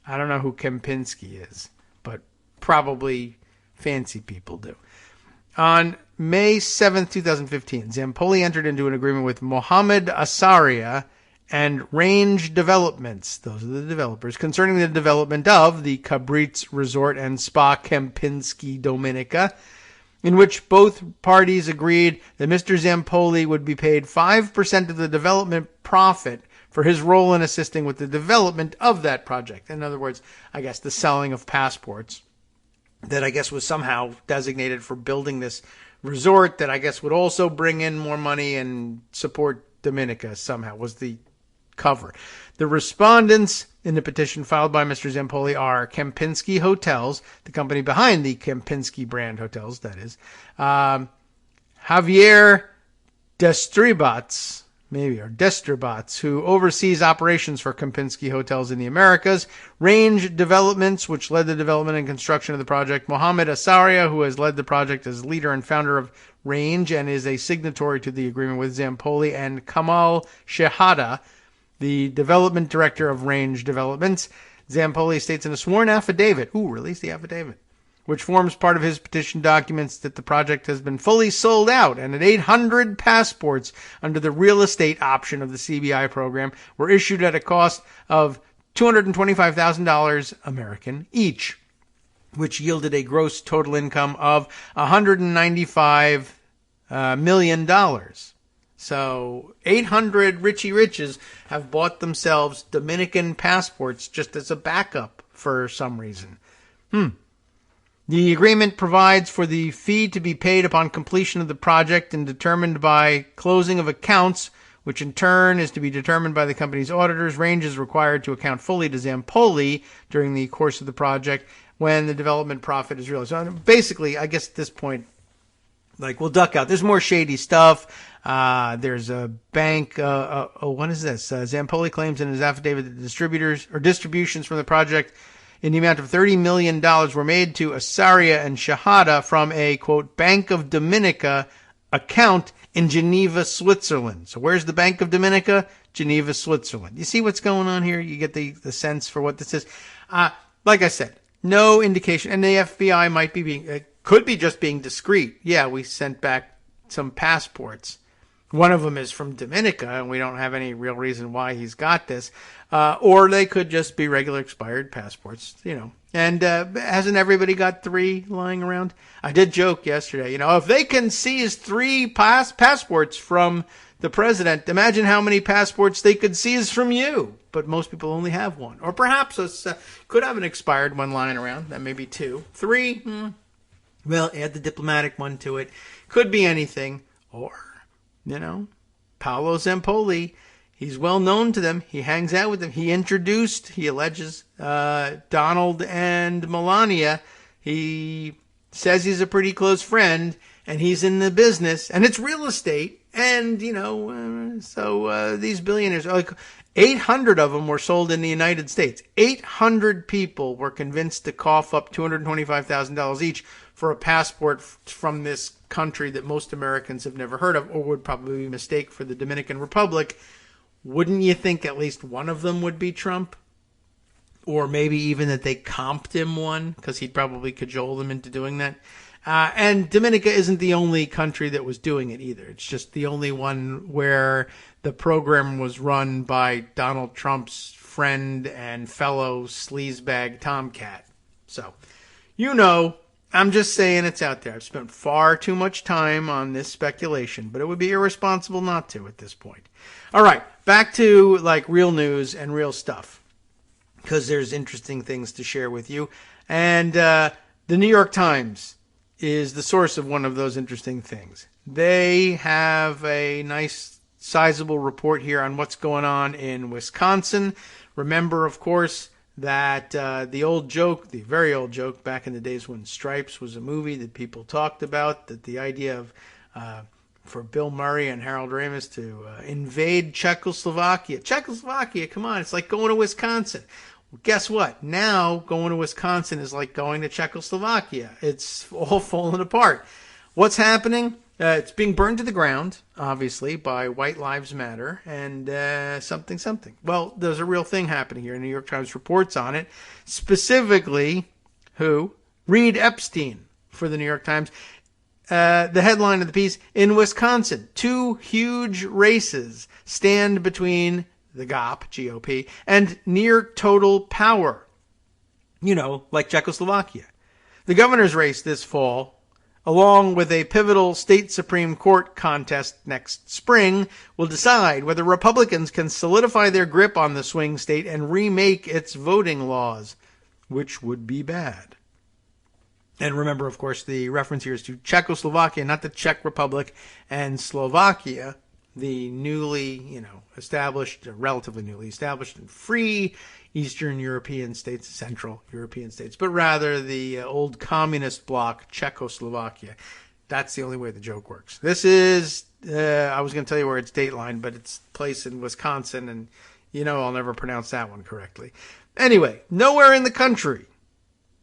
B: I don't know who Kempinski is, but probably fancy people do. On May 7, 2015, Zampoli entered into an agreement with Mohammed Asaria and Range Developments, those are the developers, concerning the development of the Cabrit's Resort and Spa Kempinski Dominica, in which both parties agreed that Mr. Zampoli would be paid 5% of the development profit for his role in assisting with the development of that project. In other words, I guess the selling of passports that I guess was somehow designated for building this resort that I guess would also bring in more money and support Dominica somehow was the cover. The respondents in the petition filed by Mr. Zampoli are Kempinski Hotels, the company behind the Kempinski brand hotels, that is, Javier Destribats, who oversees operations for Kempinski Hotels in the Americas, Range Developments, which led the development and construction of the project, Mohammed Asaria, who has led the project as leader and founder of Range and is a signatory to the agreement with Zampoli, and Kamal Shehada, the development director of Range Developments. Zampoli states in a sworn affidavit, release the affidavit, which forms part of his petition documents, that the project has been fully sold out and that 800 passports under the real estate option of the CBI program were issued at a cost of $225,000 American each, which yielded a gross total income of $195 million. So 800 Richie Riches have bought themselves Dominican passports just as a backup for some reason. The agreement provides for the fee to be paid upon completion of the project and determined by closing of accounts, which in turn is to be determined by the company's auditors. Range is required to account fully to Zampoli during the course of the project when the development profit is realized. So basically, I guess at this point, like, we'll duck out. There's more shady stuff. There's a bank. What is this? Zampoli claims in his affidavit that distributions from the project in the amount of $30 million were made to Asaria and Shahada from a, quote, Bank of Dominica account in Geneva, Switzerland. So where's the Bank of Dominica? Geneva, Switzerland. You see what's going on here? You get the sense for what this is. Like I said, no indication. And the FBI could be just being discreet. Yeah, we sent back some passports. One of them is from Dominica, and we don't have any real reason why he's got this. Or they could just be regular expired passports, you know. And hasn't everybody got 3 lying around? I did joke yesterday, you know, if they can seize 3 passports from the president, imagine how many passports they could seize from you. But most people only have 1. Or perhaps could have an expired one lying around. That may be 2. 3, well, add the diplomatic one to it. Could be anything. Or, you know, Paolo Zampoli, he's well known to them. He hangs out with them. He alleges, Donald and Melania. He says he's a pretty close friend, and he's in the business, and it's real estate. And, you know, so these billionaires, like 800 of them were sold in the United States. 800 people were convinced to cough up $225,000 each for a passport from this country that most Americans have never heard of or would probably mistake for the Dominican Republic, wouldn't you think at least one of them would be Trump? Or maybe even that they comped him one, because he'd probably cajole them into doing that. And Dominica isn't the only country that was doing it either. It's just the only one where the program was run by Donald Trump's friend and fellow sleazebag Tomcat. So, I'm just saying it's out there. I've spent far too much time on this speculation, but it would be irresponsible not to at this point. All right, back to real news and real stuff, because there's interesting things to share with you. And the New York Times is the source of one of those interesting things. They have a nice, sizable report here on what's going on in Wisconsin. Remember, of course, that the very old joke back in the days when Stripes was a movie that people talked about, that the idea of for Bill Murray and Harold Ramis to invade Czechoslovakia. Czechoslovakia, come on, it's like going to Wisconsin. Well, guess what? Now going to Wisconsin is like going to Czechoslovakia. It's all falling apart. What's happening? It's being burned to the ground, obviously, by White Lives Matter and something. Well, there's a real thing happening here. The New York Times reports on it. Specifically, who? Reed Epstein for the New York Times. The headline of the piece, in Wisconsin, 2 huge races stand between the GOP, and near total power. Like Czechoslovakia. The governor's race this fall, along with a pivotal state Supreme Court contest next spring, will decide whether Republicans can solidify their grip on the swing state and remake its voting laws, which would be bad. And remember, of course, the reference here is to Czechoslovakia, not the Czech Republic, and Slovakia, the newly, established, relatively newly established and free Eastern European states, Central European states, but rather the old communist bloc, Czechoslovakia. That's the only way the joke works. This is, I was going to tell you where it's dateline, but it's a place in Wisconsin, and I'll never pronounce that one correctly. Anyway, nowhere in the country.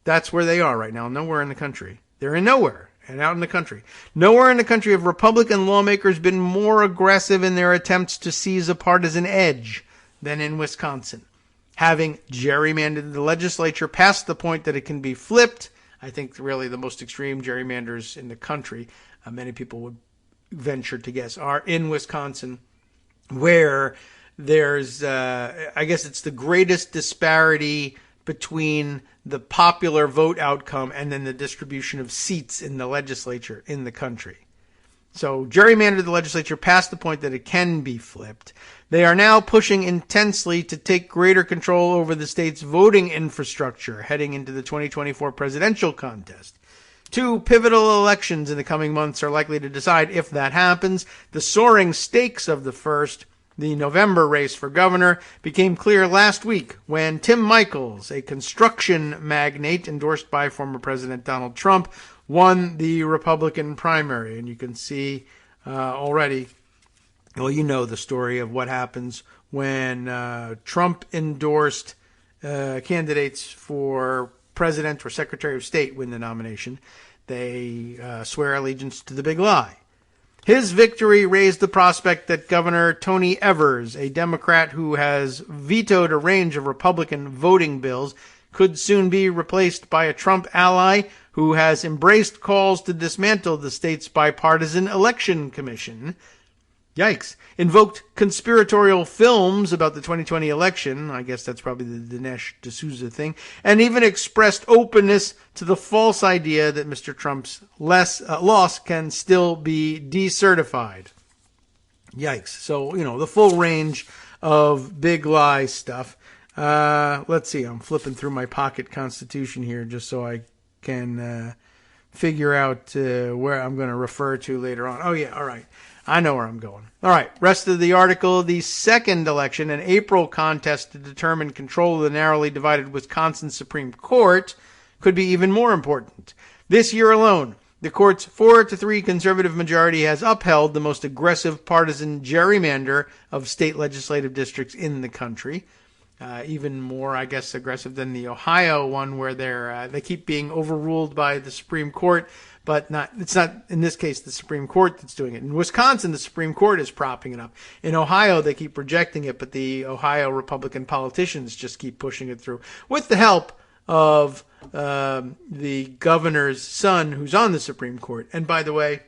B: That's where they are right now, nowhere in the country. They're in nowhere. And out in the country. Nowhere in the country have Republican lawmakers been more aggressive in their attempts to seize a partisan edge than in Wisconsin. Having gerrymandered the legislature past the point that it can be flipped, I think really the most extreme gerrymanders in the country, many people would venture to guess, are in Wisconsin, where there's, I guess it's the greatest disparity between the popular vote outcome and then the distribution of seats in the legislature in the country. So gerrymandered the legislature past the point that it can be flipped. They are now pushing intensely to take greater control over the state's voting infrastructure heading into the 2024 presidential contest. 2 pivotal elections in the coming months are likely to decide if that happens. The soaring stakes of the first, the November race for governor, became clear last week when Tim Michels, a construction magnate endorsed by former President Donald Trump, won the Republican primary. And you can see already, the story of what happens when Trump endorsed candidates for president or secretary of state win the nomination. They swear allegiance to the big lie. His victory raised the prospect that Governor Tony Evers, a Democrat who has vetoed a range of Republican voting bills, could soon be replaced by a Trump ally who has embraced calls to dismantle the state's bipartisan election commission. Yikes. Invoked conspiratorial films about the 2020 election. I guess that's probably the Dinesh D'Souza thing. And even expressed openness to the false idea that Mr. Trump's loss can still be decertified. Yikes. So, the full range of big lie stuff. Let's see. I'm flipping through my pocket constitution here just so I can figure out where I'm going to refer to later on. Oh, yeah. All right. I know where I'm going. All right, rest of the article. The second election, an April contest to determine control of the narrowly divided Wisconsin Supreme Court, could be even more important. This year alone, the court's 4-3 conservative majority has upheld the most aggressive partisan gerrymander of state legislative districts in the country. even more, I guess, aggressive than the Ohio one, where they keep being overruled by the Supreme Court, but it's not, in this case, the Supreme Court that's doing it. In Wisconsin, the Supreme Court is propping it up. In Ohio, they keep rejecting it, but the Ohio Republican politicians just keep pushing it through with the help of the governor's son, who's on the Supreme Court. And by the way,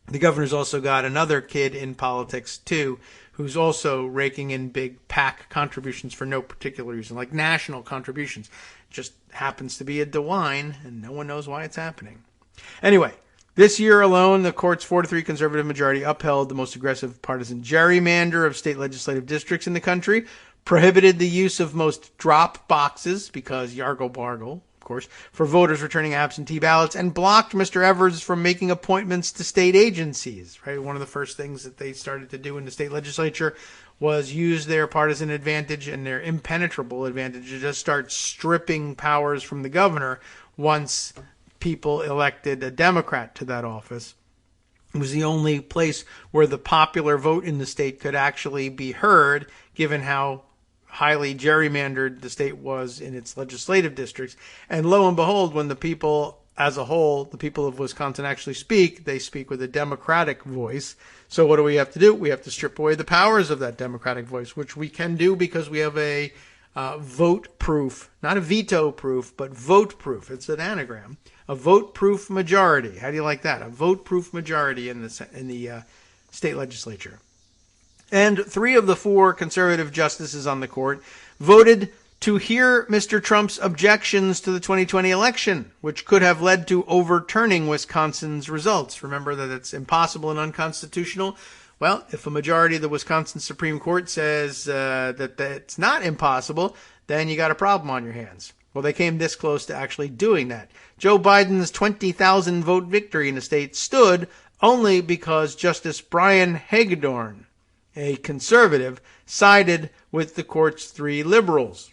B: the governor's also got another kid in politics, too, who's also raking in big PAC contributions for no particular reason, like national contributions. Just happens to be a DeWine, and no one knows why it's happening. Anyway, this year alone, the court's 4-3 conservative majority upheld the most aggressive partisan gerrymander of state legislative districts in the country, prohibited the use of most drop boxes, because yargle bargle, of course, for voters returning absentee ballots, and blocked Mr. Evers from making appointments to state agencies. Right, one of the first things that they started to do in the state legislature was use their partisan advantage and their impenetrable advantage to just start stripping powers from the governor once people elected a Democrat to that office. It was the only place where the popular vote in the state could actually be heard, given how highly gerrymandered the state was in its legislative districts. And lo and behold, when the people as a whole, the people of Wisconsin actually speak, they speak with a Democratic voice. So what do we have to do? We have to strip away the powers of that Democratic voice, which we can do because we have a vote-proof, not a veto-proof, but vote-proof. It's an anagram. A vote-proof majority. How do you like that? A vote-proof majority in the state legislature. And 3 of the 4 conservative justices on the court voted to hear Mr. Trump's objections to the 2020 election, which could have led to overturning Wisconsin's results. Remember that it's impossible and unconstitutional. Well, if a majority of the Wisconsin Supreme Court says that it's not impossible, then you got a problem on your hands. Well, they came this close to actually doing that. Joe Biden's 20,000 vote victory in the state stood only because Justice Brian Hagedorn, a conservative, sided with the court's 3 liberals.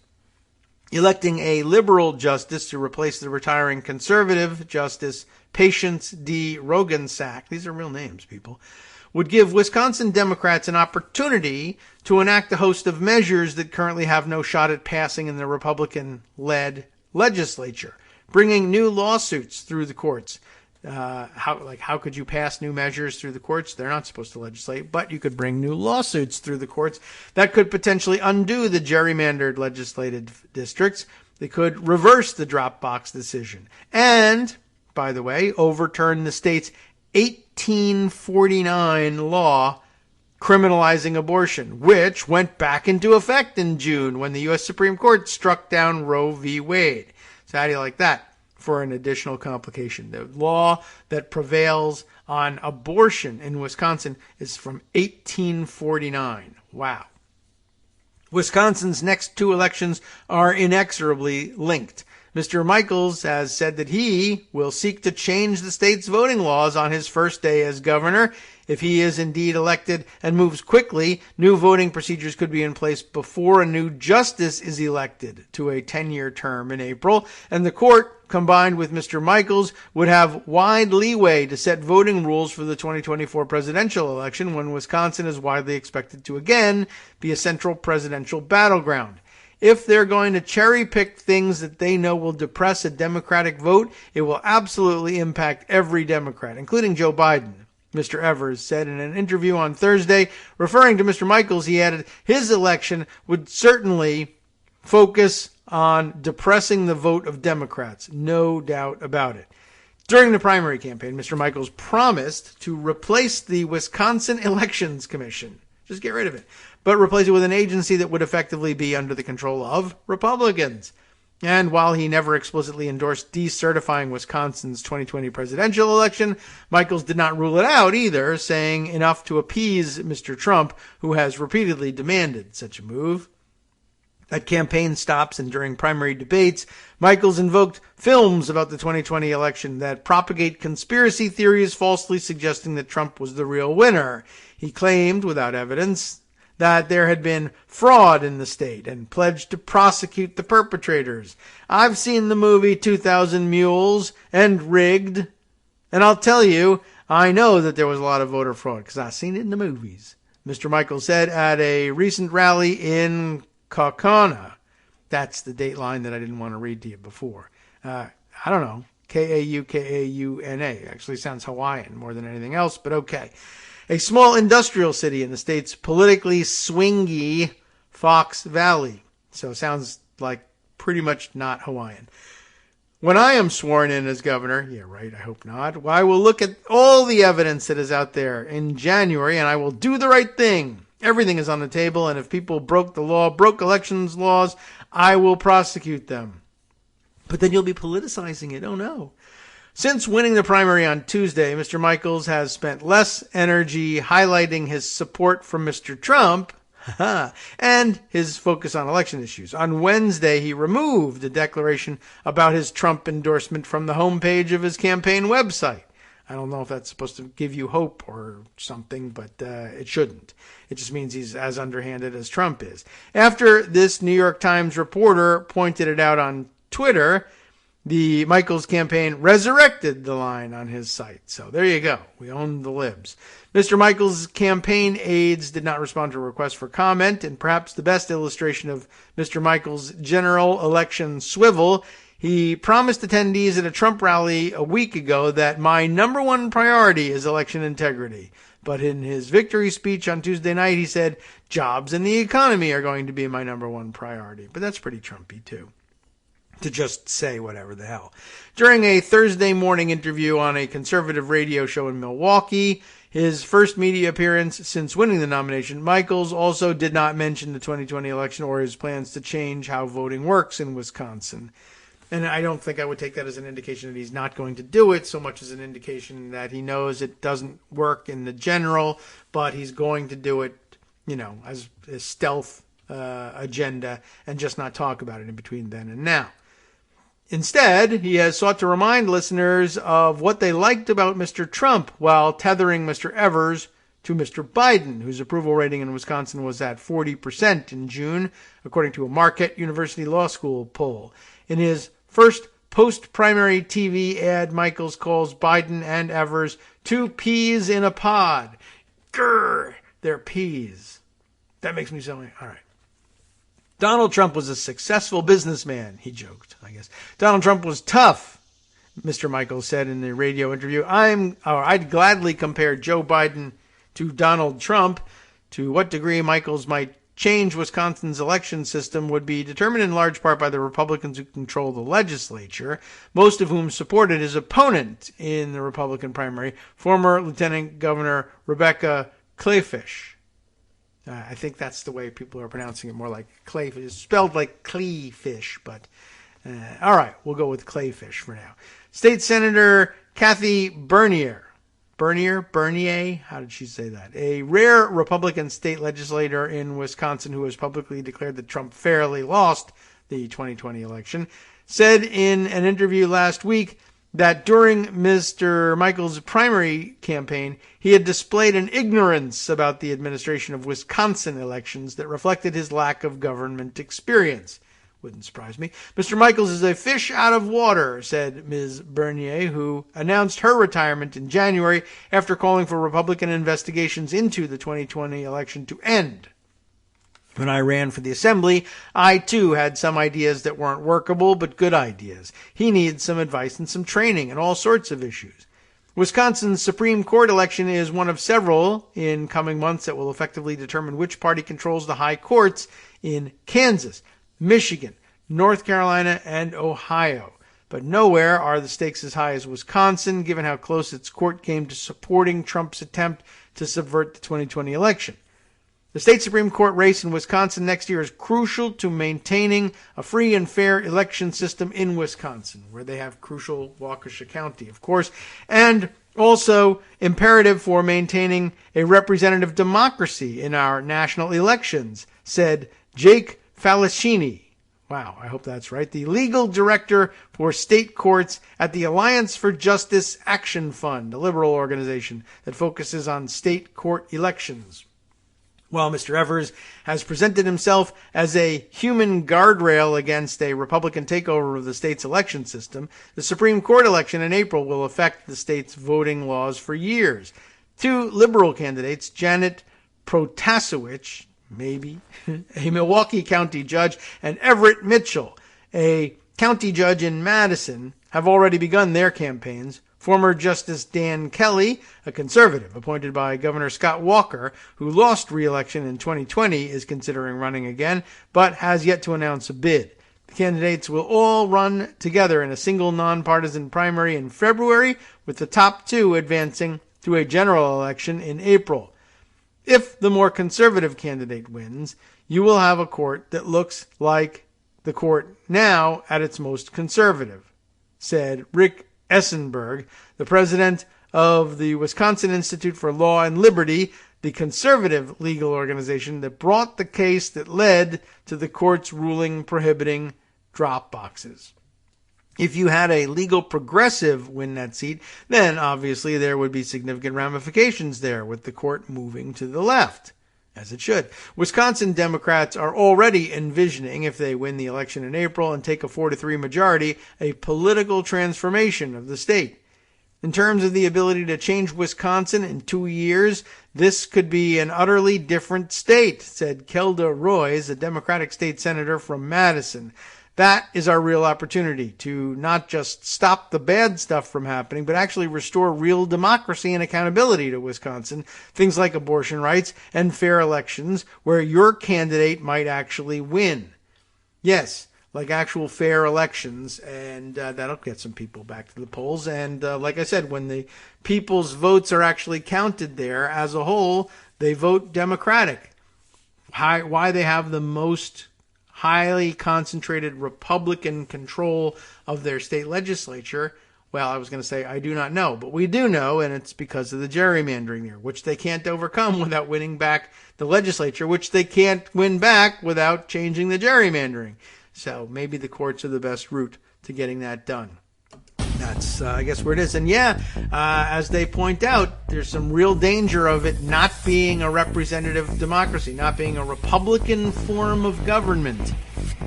B: Electing a liberal justice to replace the retiring conservative Justice Patience D. Rogansack, these are real names, people, would give Wisconsin Democrats an opportunity to enact a host of measures that currently have no shot at passing in the Republican-led legislature, bringing new lawsuits through the courts. How could you pass new measures through the courts? They're not supposed to legislate, but you could bring new lawsuits through the courts that could potentially undo the gerrymandered legislative districts. They could reverse the drop box decision. And, by the way, overturn the state's 1849 law criminalizing abortion, which went back into effect in June when the U.S. Supreme Court struck down Roe v. Wade. So how do you like that for an additional complication? The law that prevails on abortion in Wisconsin is from 1849. Wow. Wisconsin's next 2 elections are inexorably linked. Mr. Michaels has said that he will seek to change the state's voting laws on his first day as governor. If he is indeed elected and moves quickly, new voting procedures could be in place before a new justice is elected to a 10-year term in April. And the court, combined with Mr. Michaels, would have wide leeway to set voting rules for the 2024 presidential election, when Wisconsin is widely expected to again be a central presidential battleground. If they're going to cherry-pick things that they know will depress a Democratic vote, it will absolutely impact every Democrat, including Joe Biden. Mr. Evers said in an interview on Thursday, referring to Mr. Michaels, he added, his election would certainly focus on depressing the vote of Democrats, no doubt about it. During the primary campaign, Mr. Michaels promised to replace the Wisconsin Elections Commission. Just get rid of it. But replace it with an agency that would effectively be under the control of Republicans. And while he never explicitly endorsed decertifying Wisconsin's 2020 presidential election, Michaels did not rule it out either, saying enough to appease Mr. Trump, who has repeatedly demanded such a move. At campaign stops and during primary debates, Michaels invoked films about the 2020 election that propagate conspiracy theories, falsely suggesting that Trump was the real winner. He claimed, without evidence, that there had been fraud in the state and pledged to prosecute the perpetrators. I've seen the movie 2,000 Mules and Rigged, and I'll tell you, I know that there was a lot of voter fraud because I've seen it in the movies. Mr. Michaels said at a recent rally in Kaukana. That's the date line that I didn't want to read to you before. I don't know. Kaukauna. Actually sounds Hawaiian more than anything else, but okay. A small industrial city in the state's politically swingy Fox Valley. So sounds like pretty much not Hawaiian. When I am sworn in as governor, yeah, right, I hope not, I will look at all the evidence that is out there in January, and I will do the right thing. Everything is on the table, and if people broke the law, broke elections laws, I will prosecute them. But then you'll be politicizing it. Oh, no. Since winning the primary on Tuesday, Mr. Michaels has spent less energy highlighting his support for Mr. Trump and his focus on election issues. On Wednesday, he removed a declaration about his Trump endorsement from the homepage of his campaign website. I don't know if that's supposed to give you hope or something, but it shouldn't. It just means he's as underhanded as Trump is. After this New York Times reporter pointed it out on Twitter, the Michaels campaign resurrected the line on his site. So there you go. We own the libs. Mr. Michaels' campaign aides did not respond to a request for comment, and perhaps the best illustration of Mr. Michaels' general election swivel, he promised attendees at a Trump rally a week ago that my number one priority is election integrity. But in his victory speech on Tuesday night, he said, jobs and the economy are going to be my number one priority. But that's pretty Trumpy, too, to just say whatever the hell. During a Thursday morning interview on a conservative radio show in Milwaukee, his first media appearance since winning the nomination, Michaels also did not mention the 2020 election or his plans to change how voting works in Wisconsin. And I don't think I would take that as an indication that he's not going to do it so much as an indication that he knows it doesn't work in the general, but he's going to do it, as a stealth agenda and just not talk about it in between then and now. Instead, he has sought to remind listeners of what they liked about Mr. Trump while tethering Mr. Evers to Mr. Biden, whose approval rating in Wisconsin was at 40% in June, according to a Marquette University Law School poll. In his first post-primary TV ad, Michaels calls Biden and Evers two peas in a pod. Grr, they're peas. That makes me sound like, all right. Donald Trump was a successful businessman, he joked, I guess. Donald Trump was tough, Mr. Michaels said in the radio interview. I'd gladly compare Joe Biden to Donald Trump. To what degree Michaels might change Wisconsin's election system would be determined in large part by the Republicans who control the legislature, most of whom supported his opponent in the Republican primary, former Lieutenant Governor Rebecca Kleefisch. I think that's the way people are pronouncing it, more like Clayfish. It's spelled like Clayfish, but all right, we'll go with Clayfish for now. State Senator Kathy Bernier, how did she say that? A rare Republican state legislator in Wisconsin who has publicly declared that Trump fairly lost the 2020 election, said in an interview last week that during Mr. Michaels' primary campaign, he had displayed an ignorance about the administration of Wisconsin elections that reflected his lack of government experience. Wouldn't surprise me. Mr. Michaels is a fish out of water, said Ms. Bernier, who announced her retirement in January after calling for Republican investigations into the 2020 election to end. When I ran for the assembly, I too had some ideas that weren't workable, but good ideas. He needs some advice and some training and all sorts of issues. Wisconsin's Supreme Court election is one of several in coming months that will effectively determine which party controls the high courts in Kansas, Michigan, North Carolina, and Ohio. But nowhere are the stakes as high as Wisconsin, given how close its court came to supporting Trump's attempt to subvert the 2020 election. The state Supreme Court race in Wisconsin next year is crucial to maintaining a free and fair election system in Wisconsin, where they have crucial Waukesha County, of course, and also imperative for maintaining a representative democracy in our national elections, said Jake Falicini. Wow, I hope that's right. The legal director for state courts at the Alliance for Justice Action Fund, a liberal organization that focuses on state court elections. While Mr. Evers has presented himself as a human guardrail against a Republican takeover of the state's election system, the Supreme Court election in April will affect the state's voting laws for years. Two liberal candidates, Janet Protasewicz, maybe, a Milwaukee County judge, and Everett Mitchell, a county judge in Madison, have already begun their campaigns. Former Justice Dan Kelly, a conservative appointed by Governor Scott Walker, who lost re-election in 2020, is considering running again, but has yet to announce a bid. The candidates will all run together in a single nonpartisan primary in February, with the top two advancing to a general election in April. If the more conservative candidate wins, you will have a court that looks like the court now at its most conservative, said Rick Essenberg, the president of the Wisconsin Institute for Law and Liberty, the conservative legal organization that brought the case that led to the court's ruling prohibiting drop boxes. If you had a legal progressive win that seat, then obviously there would be significant ramifications there, with the court moving to the left, as it should. Wisconsin Democrats are already envisioning, if they win the election in April and take a 4-3 majority, a political transformation of the state. In terms of the ability to change Wisconsin in 2 years, this could be an utterly different state, said Kelda Roys, a Democratic state senator from Madison. That is our real opportunity to not just stop the bad stuff from happening, but actually restore real democracy and accountability to Wisconsin. Things like abortion rights and fair elections where your candidate might actually win. Yes, like actual fair elections, and that'll get some people back to the polls. And like I said, when the people's votes are actually counted there as a whole, they vote Democratic. Why they have the most highly concentrated Republican control of their state legislature, well, I was going to say I do not know, but we do know, and it's because of the gerrymandering there, which they can't overcome without winning back the legislature, which they can't win back without changing the gerrymandering. So maybe the courts are the best route to getting that done. That's, I guess, where it is. And yeah, as they point out, there's some real danger of it not being a representative democracy, not being a Republican form of government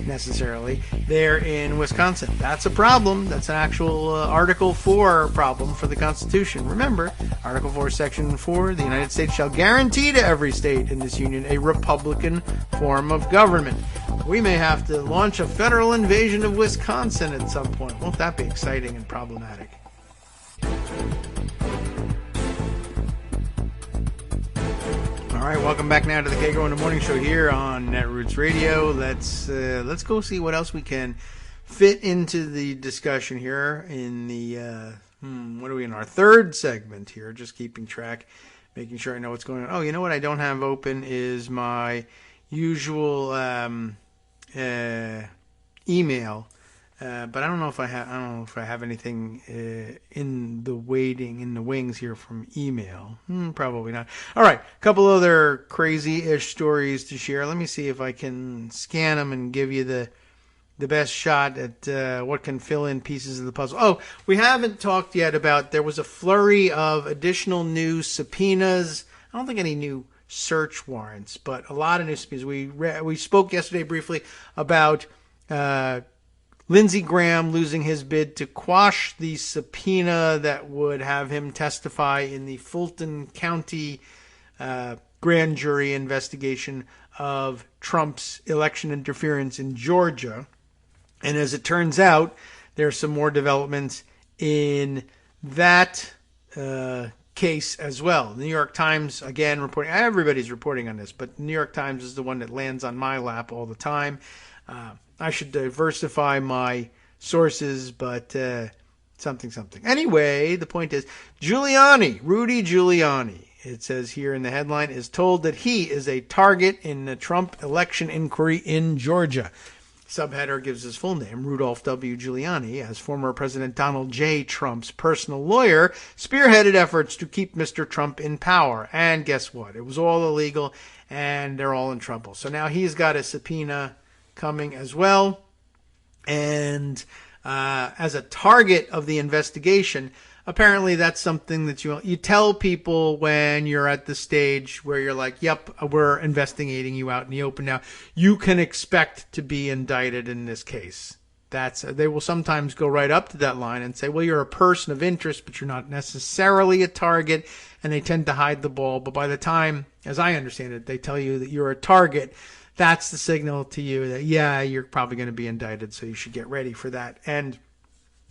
B: necessarily there in Wisconsin. That's a problem. That's an actual Article 4 problem for the Constitution. Remember, Article 4, Section 4, the United States shall guarantee to every state in this union a Republican form of government. We may have to launch a federal invasion of Wisconsin at some point. Won't that be exciting and problematic? All right, welcome back now to the Kagro in the Morning Show here on Netroots Radio. Let's go see what else we can fit into the discussion here in the what are we in our third segment here? Just keeping track, making sure I know what's going on. Oh, you know what I don't have open is my usual email. But I don't know if I have anything in the wings here from email. Probably not. All right, a couple other crazy-ish stories to share. Let me see if I can scan them and give you the best shot at what can fill in pieces of the puzzle. Oh, we haven't talked yet about there was a flurry of additional new subpoenas. I don't think any new search warrants, but a lot of new subpoenas. We spoke yesterday briefly about Lindsey Graham losing his bid to quash the subpoena that would have him testify in the Fulton County grand jury investigation of Trump's election interference in Georgia. And as it turns out, there's some more developments in that case as well. The New York Times, again, reporting. Everybody's reporting on this, but the New York Times is the one that lands on my lap all the time. I should diversify my sources, but something. Anyway, the point is, Rudy Giuliani, it says here in the headline, is told that he is a target in the Trump election inquiry in Georgia. Subheader gives his full name, Rudolph W. Giuliani, as former President Donald J. Trump's personal lawyer, spearheaded efforts to keep Mr. Trump in power. And guess what? It was all illegal, and they're all in trouble. So now he's got a subpoena coming as well. And as a target of the investigation, apparently that's something that you tell people when you're at the stage where you're like, yep, we're investigating you out in the open now. You can expect to be indicted in this case. They will sometimes go right up to that line and say, well, you're a person of interest, but you're not necessarily a target, and they tend to hide the ball. But by the time, as I understand it, they tell you that you're a target, that's the signal to you that, yeah, you're probably going to be indicted, so you should get ready for that. And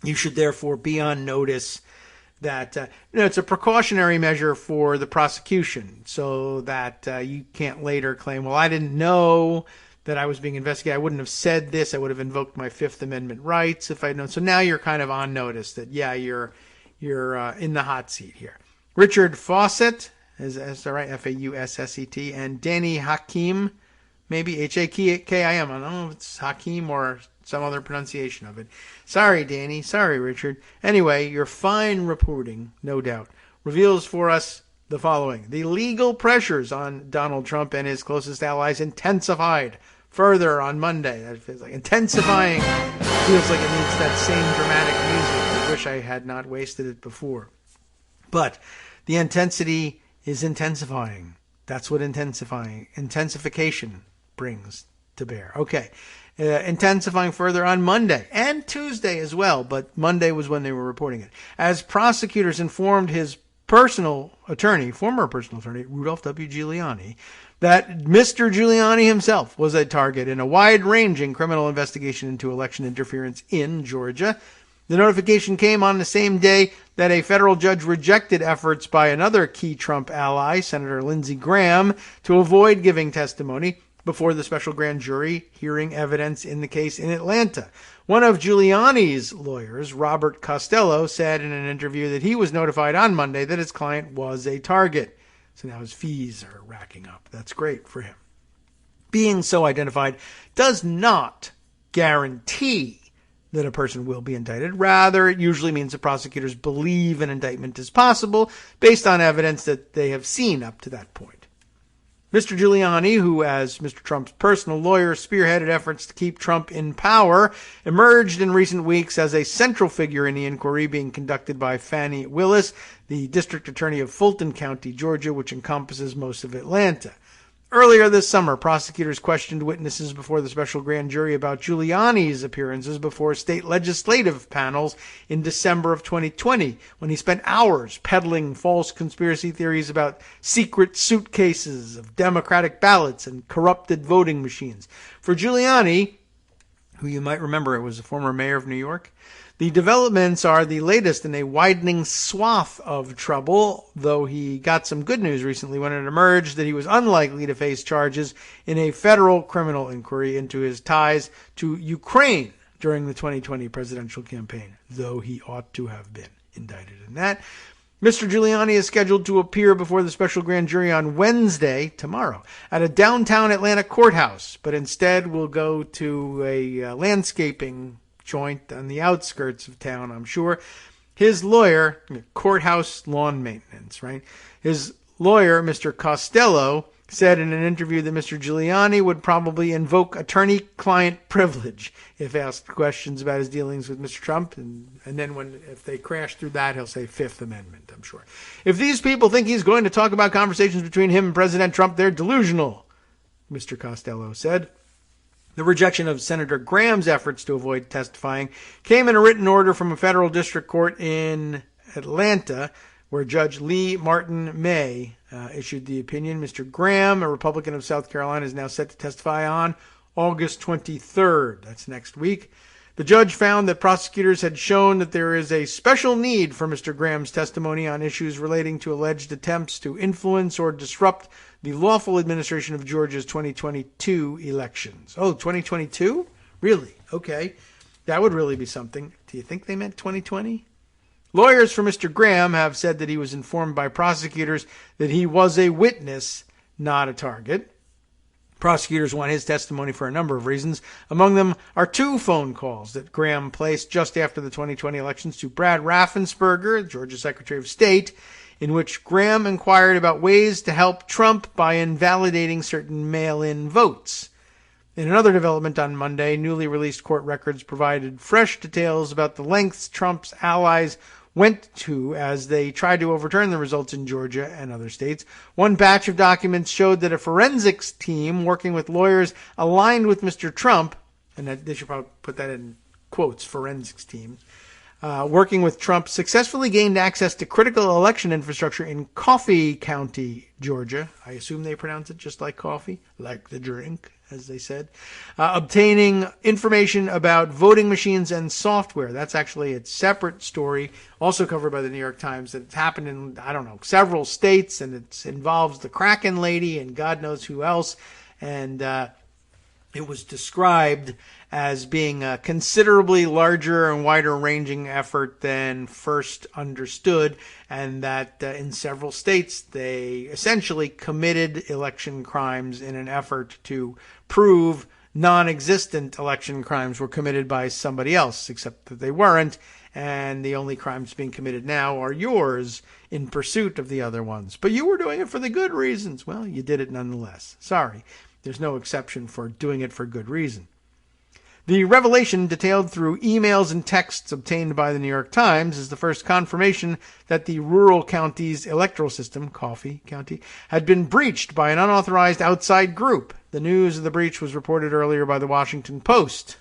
B: you should therefore be on notice that it's a precautionary measure for the prosecution, so that you can't later claim, well, I didn't know that I was being investigated. I wouldn't have said this. I would have invoked my Fifth Amendment rights if I'd known. So now you're kind of on notice that, yeah, you're in the hot seat here. Richard Fawcett, is that right? F-A-U-S-S-E-T, and Danny Hakim, maybe H-A-K-I-M. I don't know if it's Hakim or some other pronunciation of it. Sorry, Danny. Sorry, Richard. Anyway, your fine reporting, no doubt, reveals for us the following. The legal pressures on Donald Trump and his closest allies intensified further on Monday. That feels like intensifying. Feels like it needs that same dramatic music. I wish I had not wasted it before. But the intensity is intensifying. That's what intensification brings to bear. Okay. Intensifying further on Monday and Tuesday as well, but Monday was when they were reporting it. As prosecutors informed his former personal attorney, Rudolph W. Giuliani, that Mr. Giuliani himself was a target in a wide-ranging criminal investigation into election interference in Georgia. The notification came on the same day that a federal judge rejected efforts by another key Trump ally, Senator Lindsey Graham, to avoid giving testimony before the special grand jury hearing evidence in the case in Atlanta. One of Giuliani's lawyers, Robert Costello, said in an interview that he was notified on Monday that his client was a target. So now his fees are racking up. That's great for him. Being so identified does not guarantee that a person will be indicted. Rather, it usually means that prosecutors believe an indictment is possible based on evidence that they have seen up to that point. Mr. Giuliani, who as Mr. Trump's personal lawyer spearheaded efforts to keep Trump in power, emerged in recent weeks as a central figure in the inquiry being conducted by Fani Willis, the district attorney of Fulton County, Georgia, which encompasses most of Atlanta. Earlier this summer, prosecutors questioned witnesses before the special grand jury about Giuliani's appearances before state legislative panels in December of 2020, when he spent hours peddling false conspiracy theories about secret suitcases of Democratic ballots and corrupted voting machines. For Giuliani, who you might remember was a former mayor of New York, the developments are the latest in a widening swath of trouble, though he got some good news recently when it emerged that he was unlikely to face charges in a federal criminal inquiry into his ties to Ukraine during the 2020 presidential campaign, though he ought to have been indicted in that. Mr. Giuliani is scheduled to appear before the special grand jury on Wednesday, tomorrow, at a downtown Atlanta courthouse, but instead will go to a landscaping joint on the outskirts of town, I'm sure. His lawyer, courthouse lawn maintenance, right? His lawyer, Mr. Costello, said in an interview that Mr. Giuliani would probably invoke attorney-client privilege if asked questions about his dealings with Mr. Trump. And then if they crash through that, he'll say Fifth Amendment, I'm sure. If these people think he's going to talk about conversations between him and President Trump, they're delusional, Mr. Costello said. The rejection of Senator Graham's efforts to avoid testifying came in a written order from a federal district court in Atlanta, where Judge Lee Martin May issued the opinion. Mr. Graham, a Republican of South Carolina, is now set to testify on August 23rd. That's next week. The judge found that prosecutors had shown that there is a special need for Mr. Graham's testimony on issues relating to alleged attempts to influence or disrupt the lawful administration of Georgia's 2022 elections. Oh, 2022? Really? Okay. That would really be something. Do you think they meant 2020? Lawyers for Mr. Graham have said that he was informed by prosecutors that he was a witness, not a target. Prosecutors want his testimony for a number of reasons. Among them are two phone calls that Graham placed just after the 2020 elections to Brad Raffensperger, Georgia Secretary of State, in which Graham inquired about ways to help Trump by invalidating certain mail-in votes. In another development on Monday, newly released court records provided fresh details about the lengths Trump's allies went to as they tried to overturn the results in Georgia and other states. One batch of documents showed that a forensics team working with lawyers aligned with Mr. Trump, and they should probably put that in quotes, forensics team, working with Trump, successfully gained access to critical election infrastructure in Coffee County, Georgia. I assume they pronounce it just like coffee, like the drink, as they said. Obtaining information about voting machines and software. That's actually a separate story, also covered by the New York Times, that it's happened in, several states, and it involves the Kraken lady and God knows who else. And it was described as being a considerably larger and wider-ranging effort than first understood, and that in several states they essentially committed election crimes in an effort to prove non-existent election crimes were committed by somebody else, except that they weren't, and the only crimes being committed now are yours in pursuit of the other ones. But you were doing it for the good reasons. Well, you did it nonetheless. Sorry. There's no exception for doing it for good reason. The revelation, detailed through emails and texts obtained by the New York Times, is the first confirmation that the rural county's electoral system, Coffee County, had been breached by an unauthorized outside group. The news of the breach was reported earlier by the Washington Post.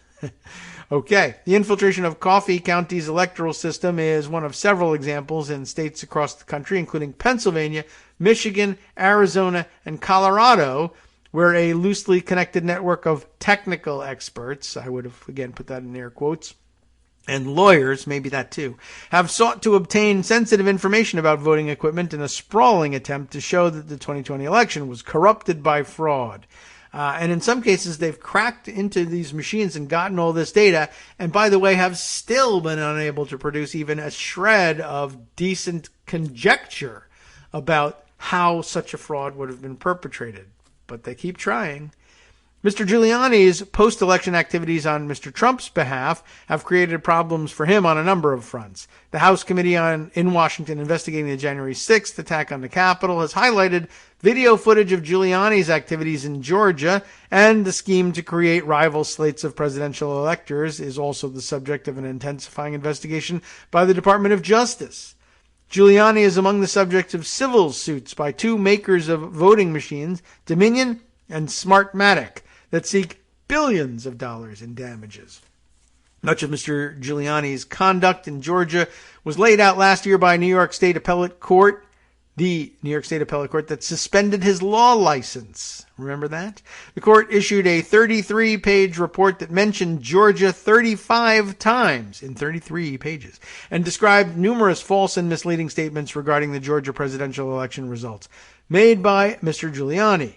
B: Okay, the infiltration of Coffee County's electoral system is one of several examples in states across the country, including Pennsylvania, Michigan, Arizona, and Colorado, where a loosely connected network of technical experts, I would have again put that in air quotes, and lawyers, maybe that too, have sought to obtain sensitive information about voting equipment in a sprawling attempt to show that the 2020 election was corrupted by fraud. And in some cases, they've cracked into these machines and gotten all this data, and by the way, have still been unable to produce even a shred of decent conjecture about how such a fraud would have been perpetrated. But they keep trying. Mr. Giuliani's post-election activities on Mr. Trump's behalf have created problems for him on a number of fronts. The House Committee in Washington investigating the January 6th attack on the Capitol has highlighted video footage of Giuliani's activities in Georgia, and the scheme to create rival slates of presidential electors is also the subject of an intensifying investigation by the Department of Justice. Giuliani is among the subjects of civil suits by two makers of voting machines, Dominion and Smartmatic, that seek billions of dollars in damages. Much of Mr. Giuliani's conduct in Georgia was laid out last year by New York State Appellate Court, the New York State Appellate Court that suspended his law license. Remember that? The court issued a 33-page report that mentioned Georgia 35 times in 33 pages and described numerous false and misleading statements regarding the Georgia presidential election results made by Mr. Giuliani.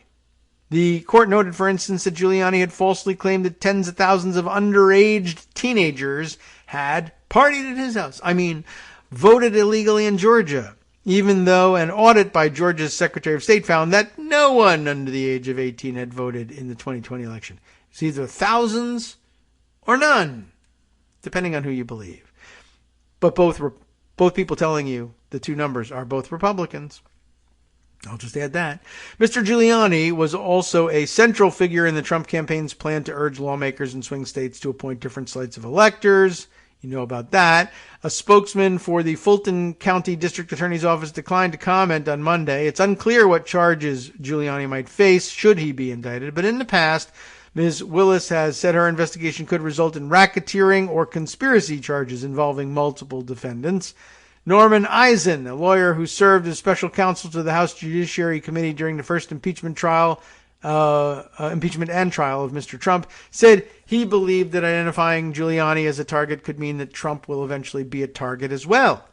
B: The court noted, for instance, that Giuliani had falsely claimed that tens of thousands of underage teenagers had partied at his house. Voted illegally in Georgia, even though an audit by Georgia's Secretary of State found that no one under the age of 18 had voted in the 2020 election. It's either thousands or none, depending on who you believe. But both people telling you the two numbers are both Republicans. I'll just add that. Mr. Giuliani was also a central figure in the Trump campaign's plan to urge lawmakers in swing states to appoint different slates of electors. You know about that. A spokesman for the Fulton County District Attorney's Office declined to comment on Monday. It's unclear what charges Giuliani might face should he be indicted, but in the past, Ms. Willis has said her investigation could result in racketeering or conspiracy charges involving multiple defendants. Norman Eisen, a lawyer who served as special counsel to the House Judiciary Committee during the first impeachment and trial of Mr. Trump, said he believed that identifying Giuliani as a target could mean that Trump will eventually be a target as well.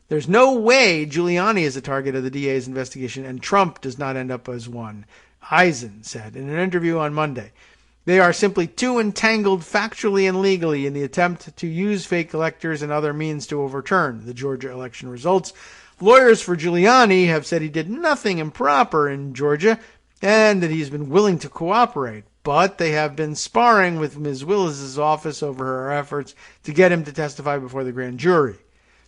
B: There's no way Giuliani is a target of the DA's investigation and Trump does not end up as one, Eisen said in an interview on Monday. They are simply too entangled factually and legally in the attempt to use fake electors and other means to overturn the Georgia election results. Lawyers for Giuliani have said he did nothing improper in Georgia and that he's been willing to cooperate, but they have been sparring with Ms. Willis's office over her efforts to get him to testify before the grand jury.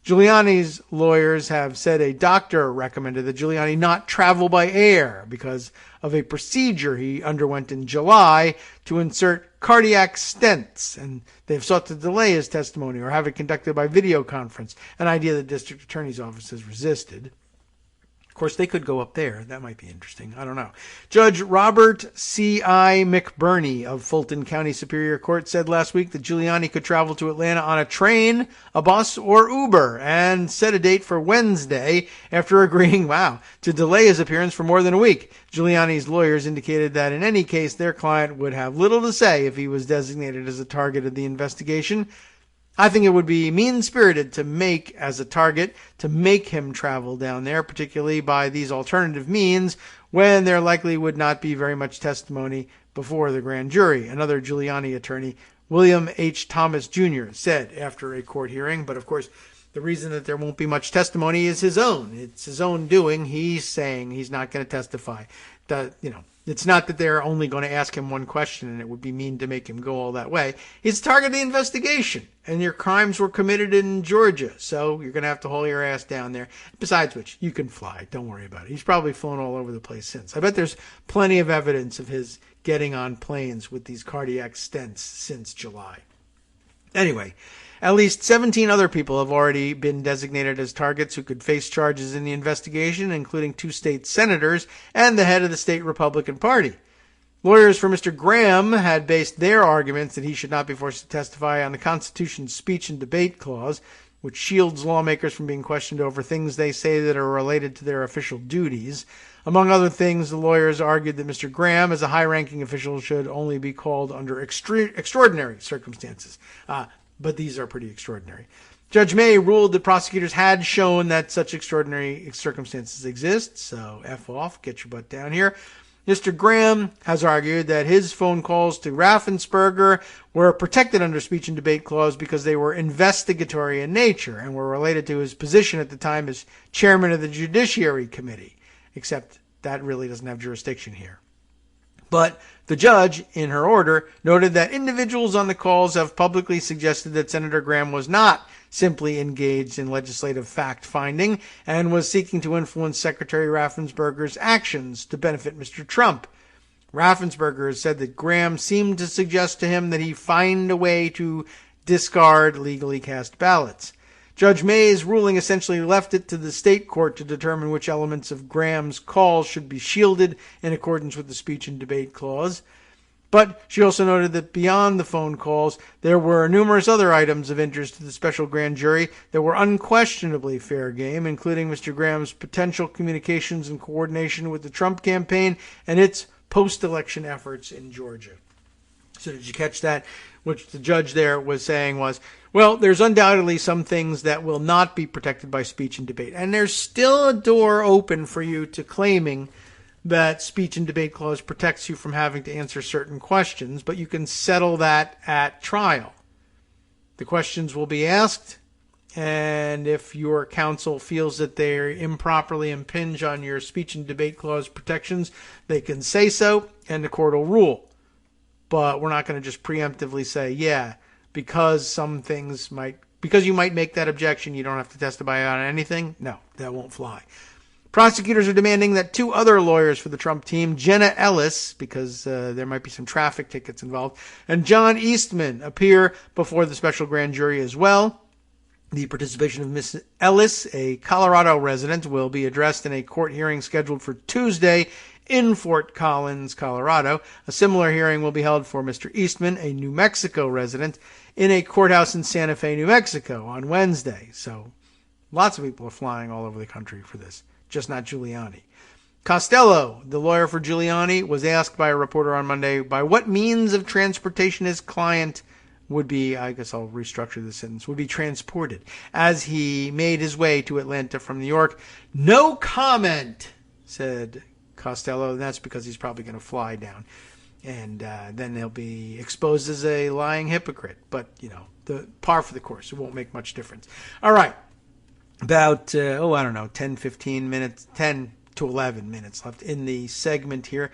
B: Giuliani's lawyers have said a doctor recommended that Giuliani not travel by air because of a procedure he underwent in July to insert cardiac stents, and they've sought to delay his testimony or have it conducted by video conference, an idea the district attorney's office has resisted. course, they could go up there. That might be interesting. I don't know. Judge Robert C.I. McBurney of Fulton County Superior Court said last week that Giuliani could travel to Atlanta on a train, a bus, or Uber, and set a date for Wednesday after agreeing, to delay his appearance for more than a week. Giuliani's lawyers indicated that in any case, their client would have little to say if he was designated as a target of the investigation. I think it would be mean-spirited to make him travel down there, particularly by these alternative means, when there likely would not be very much testimony before the grand jury. Another Giuliani attorney, William H. Thomas Jr., said after a court hearing. But of course, the reason that there won't be much testimony is his own. It's his own doing. He's saying he's not going to testify. It's not that they're only going to ask him one question and it would be mean to make him go all that way. He's target of the investigation, and your crimes were committed in Georgia, so you're going to have to haul your ass down there. Besides which, you can fly. Don't worry about it. He's probably flown all over the place since. I bet there's plenty of evidence of his getting on planes with these cardiac stents since July. Anyway, at least 17 other people have already been designated as targets who could face charges in the investigation, including 2 state senators and the head of the state Republican Party. Lawyers for Mr. Graham had based their arguments that he should not be forced to testify on the Constitution's speech and debate clause, which shields lawmakers from being questioned over things they say that are related to their official duties. Among other things, the lawyers argued that Mr. Graham, as a high-ranking official, should only be called under extraordinary circumstances. But these are pretty extraordinary. Judge May ruled that prosecutors had shown that such extraordinary circumstances exist, so F off, get your butt down here. Mr. Graham has argued that his phone calls to Raffensperger were protected under speech and debate clause because they were investigatory in nature and were related to his position at the time as chairman of the Judiciary Committee, except that really doesn't have jurisdiction here. But the judge, in her order, noted that individuals on the calls have publicly suggested that Senator Graham was not simply engaged in legislative fact-finding and was seeking to influence Secretary Raffensperger's actions to benefit Mr. Trump. Raffensperger has said that Graham seemed to suggest to him that he find a way to discard legally cast ballots. Judge May's ruling essentially left it to the state court to determine which elements of Graham's calls should be shielded in accordance with the speech and debate clause. But she also noted that beyond the phone calls, there were numerous other items of interest to the special grand jury that were unquestionably fair game, including Mr. Graham's potential communications and coordination with the Trump campaign and its post-election efforts in Georgia. So did you catch that? Which the judge there was saying was, well, there's undoubtedly some things that will not be protected by speech and debate. And there's still a door open for you to claiming that speech and debate clause protects you from having to answer certain questions, but you can settle that at trial. The questions will be asked, and if your counsel feels that they improperly impinge on your speech and debate clause protections, they can say so, and the court will rule. But we're not going to just preemptively say, because you might make that objection, you don't have to testify on anything. No, that won't fly. Prosecutors are demanding that 2 other lawyers for the Trump team, Jenna Ellis, because there might be some traffic tickets involved, and John Eastman appear before the special grand jury as well. The participation of Miss Ellis, a Colorado resident, will be addressed in a court hearing scheduled for Tuesday in Fort Collins, Colorado. A similar hearing will be held for Mr. Eastman, a New Mexico resident, in a courthouse in Santa Fe, New Mexico on Wednesday. So lots of people are flying all over the country for this, just not Giuliani. Costello, the lawyer for Giuliani, was asked by a reporter on Monday by what means of transportation his client would be, I guess I'll restructure the sentence, would be transported as he made his way to Atlanta from New York. No comment, said Costello, and that's because he's probably going to fly down. And then he'll be exposed as a lying hypocrite. But, the par for the course. It won't make much difference. All right. About, 10, 15 minutes, 10 to 11 minutes left in the segment here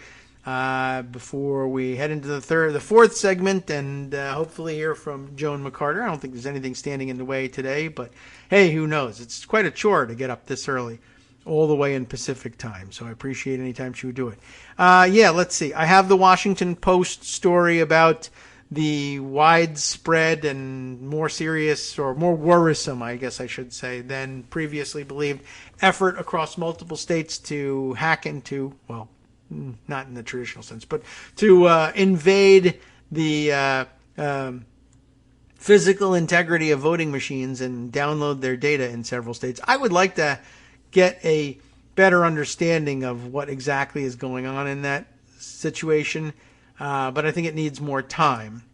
B: before we head into the fourth segment and hopefully hear from Joan McCarter. I don't think there's anything standing in the way today, but hey, who knows? It's quite a chore to get up this early, all the way in Pacific time, so I appreciate any time she would do it. Let's see. I have the Washington Post story about the widespread and more serious, or more worrisome, I guess I should say, than previously believed, effort across multiple states to hack into, well, not in the traditional sense, but to invade the physical integrity of voting machines and download their data in several states. I would like to get a better understanding of what exactly is going on in that situation, but I think it needs more time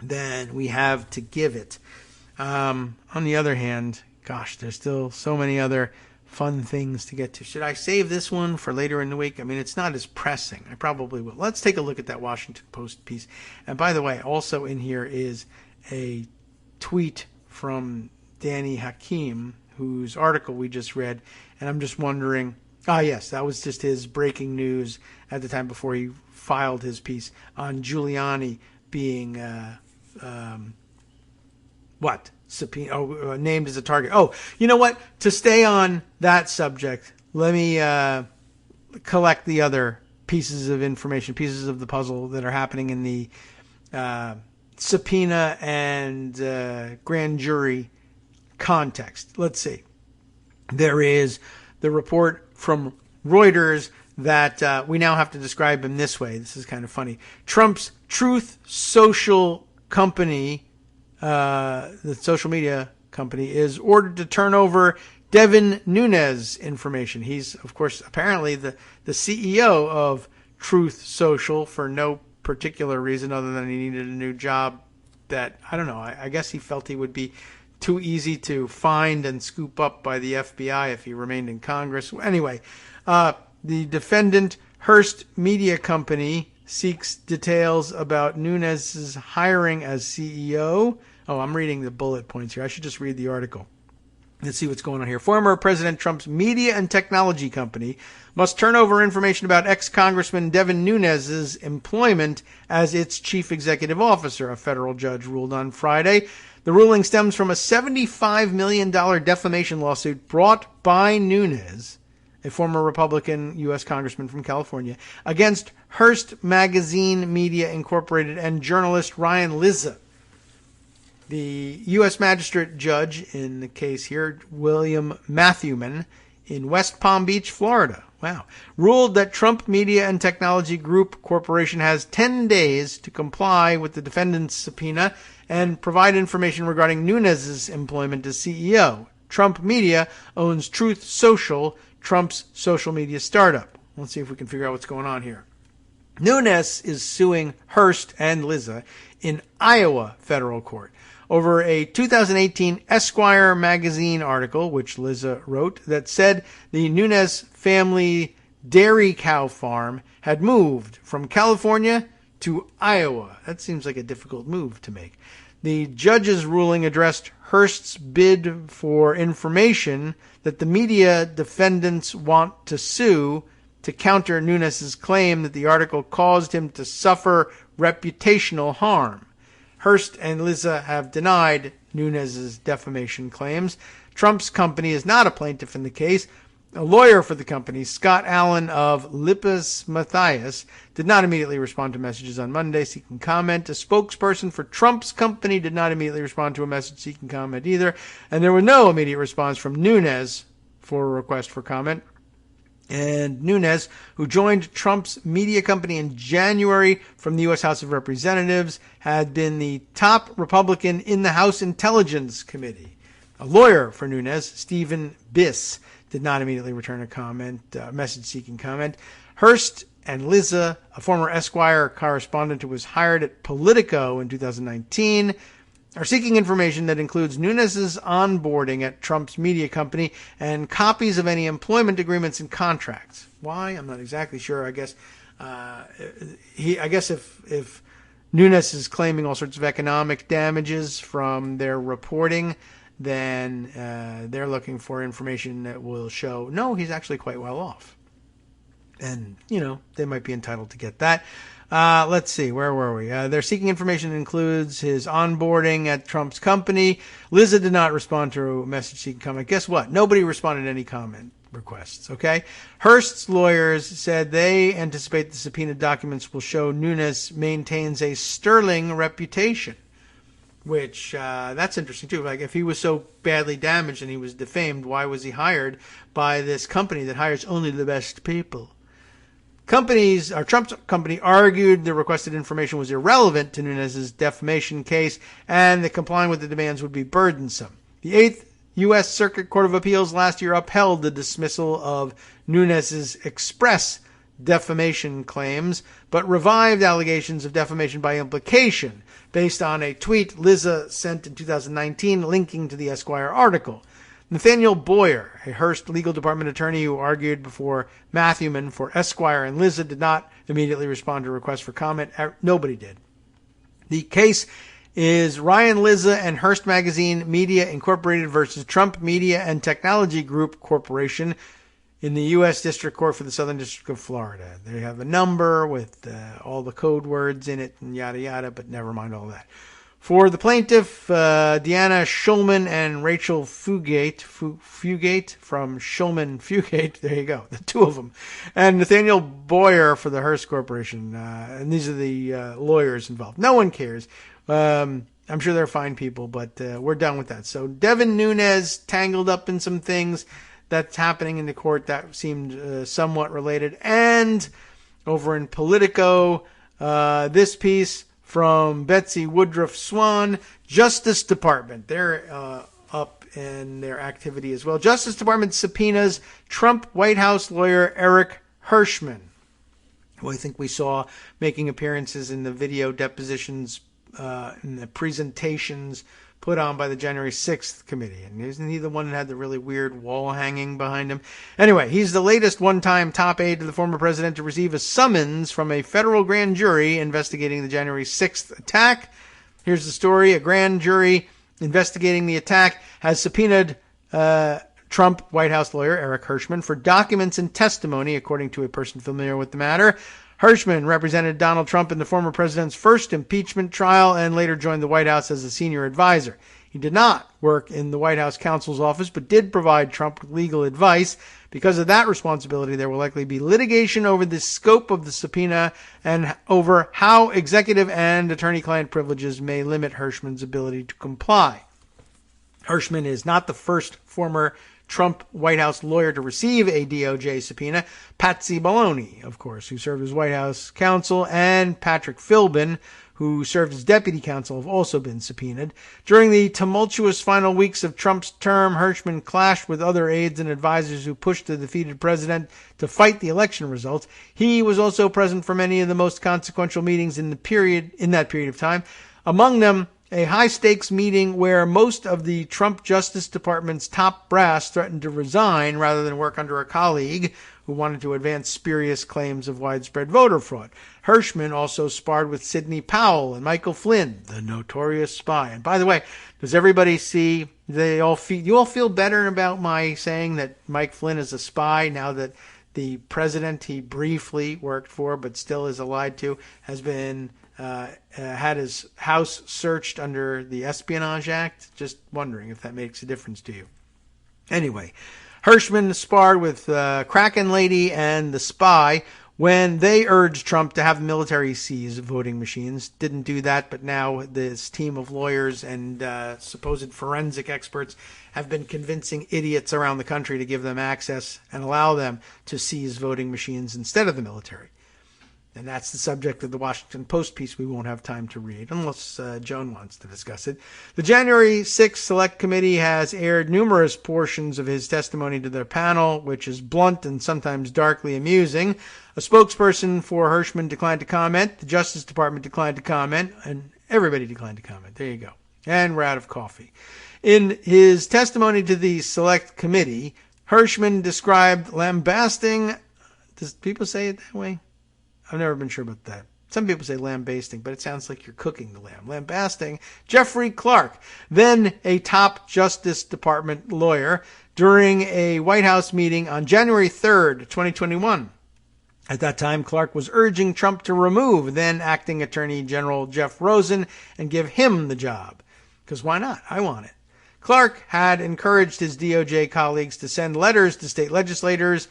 B: than we have to give it. On the other hand, gosh, there's still so many other fun things to get to. Should I save this one for later in the week? I mean, it's not as pressing. I probably will. Let's take a look at that Washington Post piece. And by the way, also in here is a tweet from Danny Hakim, whose article we just read. And I'm just wondering, yes, that was just his breaking news at the time before he filed his piece on Giuliani being, named as a target. Oh, you know what? To stay on that subject, let me collect the other pieces of information, pieces of the puzzle that are happening in the subpoena and grand jury context. Let's see. There is the report from Reuters that we now have to describe him this way. This is kind of funny. Trump's Truth Social company, the social media company, is ordered to turn over Devin Nunes information. He's, of course, apparently the CEO of Truth Social for no particular reason other than he needed a new job that, I don't know, I guess he felt he would be too easy to find and scoop up by the FBI if he remained in Congress. Anyway, the defendant, Hearst Media Company, seeks details about Nunes' hiring as CEO. Oh, I'm reading the bullet points here. I should just read the article. Let's see what's going on here. Former President Trump's media and technology company must turn over information about ex-Congressman Devin Nunes' employment as its chief executive officer, a federal judge ruled on Friday. The ruling stems from a $75 million defamation lawsuit brought by Nunes, a former Republican U.S. Congressman from California, against Hearst Magazine Media Incorporated and journalist Ryan Lizza. The U.S. magistrate judge in the case here, William Matthewman, in West Palm Beach, Florida, ruled that Trump Media and Technology Group Corporation has 10 days to comply with the defendant's subpoena and provide information regarding Nunes' employment as CEO. Trump Media owns Truth Social, Trump's social media startup. Let's see if we can figure out what's going on here. Nunes is suing Hearst and Lizza in Iowa federal court over a 2018 Esquire magazine article, which Lizza wrote, that said the Nunes family dairy cow farm had moved from California to Iowa. That seems like a difficult move to make. The judge's ruling addressed Hearst's bid for information that the media defendants want to sue to counter Nunes' claim that the article caused him to suffer reputational harm. Hearst and Lizza have denied Nunes' defamation claims. Trump's company is not a plaintiff in the case. A lawyer for the company, Scott Allen of Lippes Mathias, did not immediately respond to messages on Monday seeking comment. A spokesperson for Trump's company did not immediately respond to a message seeking comment either. And there was no immediate response from Nunes for a request for comment. And Nunes, who joined Trump's media company in January from the U.S. House of Representatives, had been the top Republican in the House Intelligence Committee. A lawyer for Nunes, Stephen Biss, did not immediately return a message seeking comment. Hearst and Lizza, a former Esquire correspondent who was hired at Politico in 2019, are seeking information that includes Nunes' onboarding at Trump's media company and copies of any employment agreements and contracts. Why? I'm not exactly sure. I guess if Nunes is claiming all sorts of economic damages from their reporting, then they're looking for information that will show, no, he's actually quite well off. And, they might be entitled to get that. Let's see, where were we? They're seeking information that includes his onboarding at Trump's company. Lizza did not respond to a message seeking comment. Guess what? Nobody responded to any comment requests, okay? Hearst's lawyers said they anticipate the subpoenaed documents will show Nunes maintains a sterling reputation, which that's interesting too. Like, if he was so badly damaged and he was defamed, why was he hired by this company that hires only the best people? Trump's company argued the requested information was irrelevant to Nunes' defamation case and that complying with the demands would be burdensome. The 8th U.S. Circuit Court of Appeals last year upheld the dismissal of Nunes' express defamation claims, but revived allegations of defamation by implication based on a tweet Liza sent in 2019 linking to the Esquire article. Nathaniel Boyer, a Hearst legal department attorney who argued before Matthewman for Esquire and Liza, did not immediately respond to requests for comment. Nobody did. The case is Ryan Liza and Hearst Magazine Media Incorporated versus Trump Media and Technology Group Corporation in the U.S. District Court for the Southern District of Florida. They have a number with all the code words in it and yada yada, but never mind all that. For the plaintiff, Deanna Schulman and Rachel Fugate from Schulman Fugate, there you go, the two of them, and Nathaniel Boyer for the Hearst Corporation, and these are the lawyers involved. No one cares. I'm sure they're fine people, but we're done with that. So Devin Nunes tangled up in some things that's happening in the court that seemed somewhat related. And over in Politico, this piece from Betsy Woodruff Swan, Justice Department. They're up in their activity as well. Justice Department subpoenas Trump White House lawyer Eric Hirschman, who I think we saw making appearances in the video depositions, in the presentations put on by the January 6th committee. And isn't he the one that had the really weird wall hanging behind him? Anyway, he's the latest one-time top aide to the former president to receive a summons from a federal grand jury investigating the January 6th attack. Here's the story. A grand jury investigating the attack has subpoenaed Trump White House lawyer Eric Hirschman for documents and testimony, according to a person familiar with the matter. Hirschman represented Donald Trump in the former president's first impeachment trial and later joined the White House as a senior advisor. He did not work in the White House counsel's office, but did provide Trump with legal advice. Because of that responsibility, there will likely be litigation over the scope of the subpoena and over how executive and attorney-client privileges may limit Hirschman's ability to comply. Hirschman is not the first former Trump White House lawyer to receive a DOJ subpoena. Patsy Maloney, of course, who served as White House counsel, and Patrick Philbin, who served as deputy counsel, have also been subpoenaed. During the tumultuous final weeks of Trump's term, Hirschman clashed with other aides and advisors who pushed the defeated president to fight the election results. He was also present for many of the most consequential meetings in that period of time. Among them, a high-stakes meeting where most of the Trump Justice Department's top brass threatened to resign rather than work under a colleague who wanted to advance spurious claims of widespread voter fraud. Hirschman also sparred with Sidney Powell and Michael Flynn, the notorious spy. And by the way, does everybody see, you all feel better about my saying that Mike Flynn is a spy now that the president he briefly worked for but still is allied to has been had his house searched under the Espionage Act? Just wondering if that makes a difference to you. Anyway, Hirschman sparred with Kraken Lady and the spy when they urged Trump to have the military seize voting machines. Didn't do that, but now this team of lawyers and supposed forensic experts have been convincing idiots around the country to give them access and allow them to seize voting machines instead of the military. And that's the subject of the Washington Post piece we won't have time to read unless Joan wants to discuss it. The January 6th Select Committee has aired numerous portions of his testimony to their panel, which is blunt and sometimes darkly amusing. A spokesperson for Hirschman declined to comment. The Justice Department declined to comment. And everybody declined to comment. There you go. And we're out of coffee. In his testimony to the Select Committee, Hirschman described lambasting. Does people say it that way? I've never been sure about that. Some people say lambasting, but it sounds like you're cooking the lamb. Lambasting Jeffrey Clark, then a top Justice Department lawyer, during a White House meeting on January 3rd, 2021. At that time, Clark was urging Trump to remove then acting Attorney General Jeff Rosen and give him the job. Because why not? I want it. Clark had encouraged his DOJ colleagues to send letters to state legislators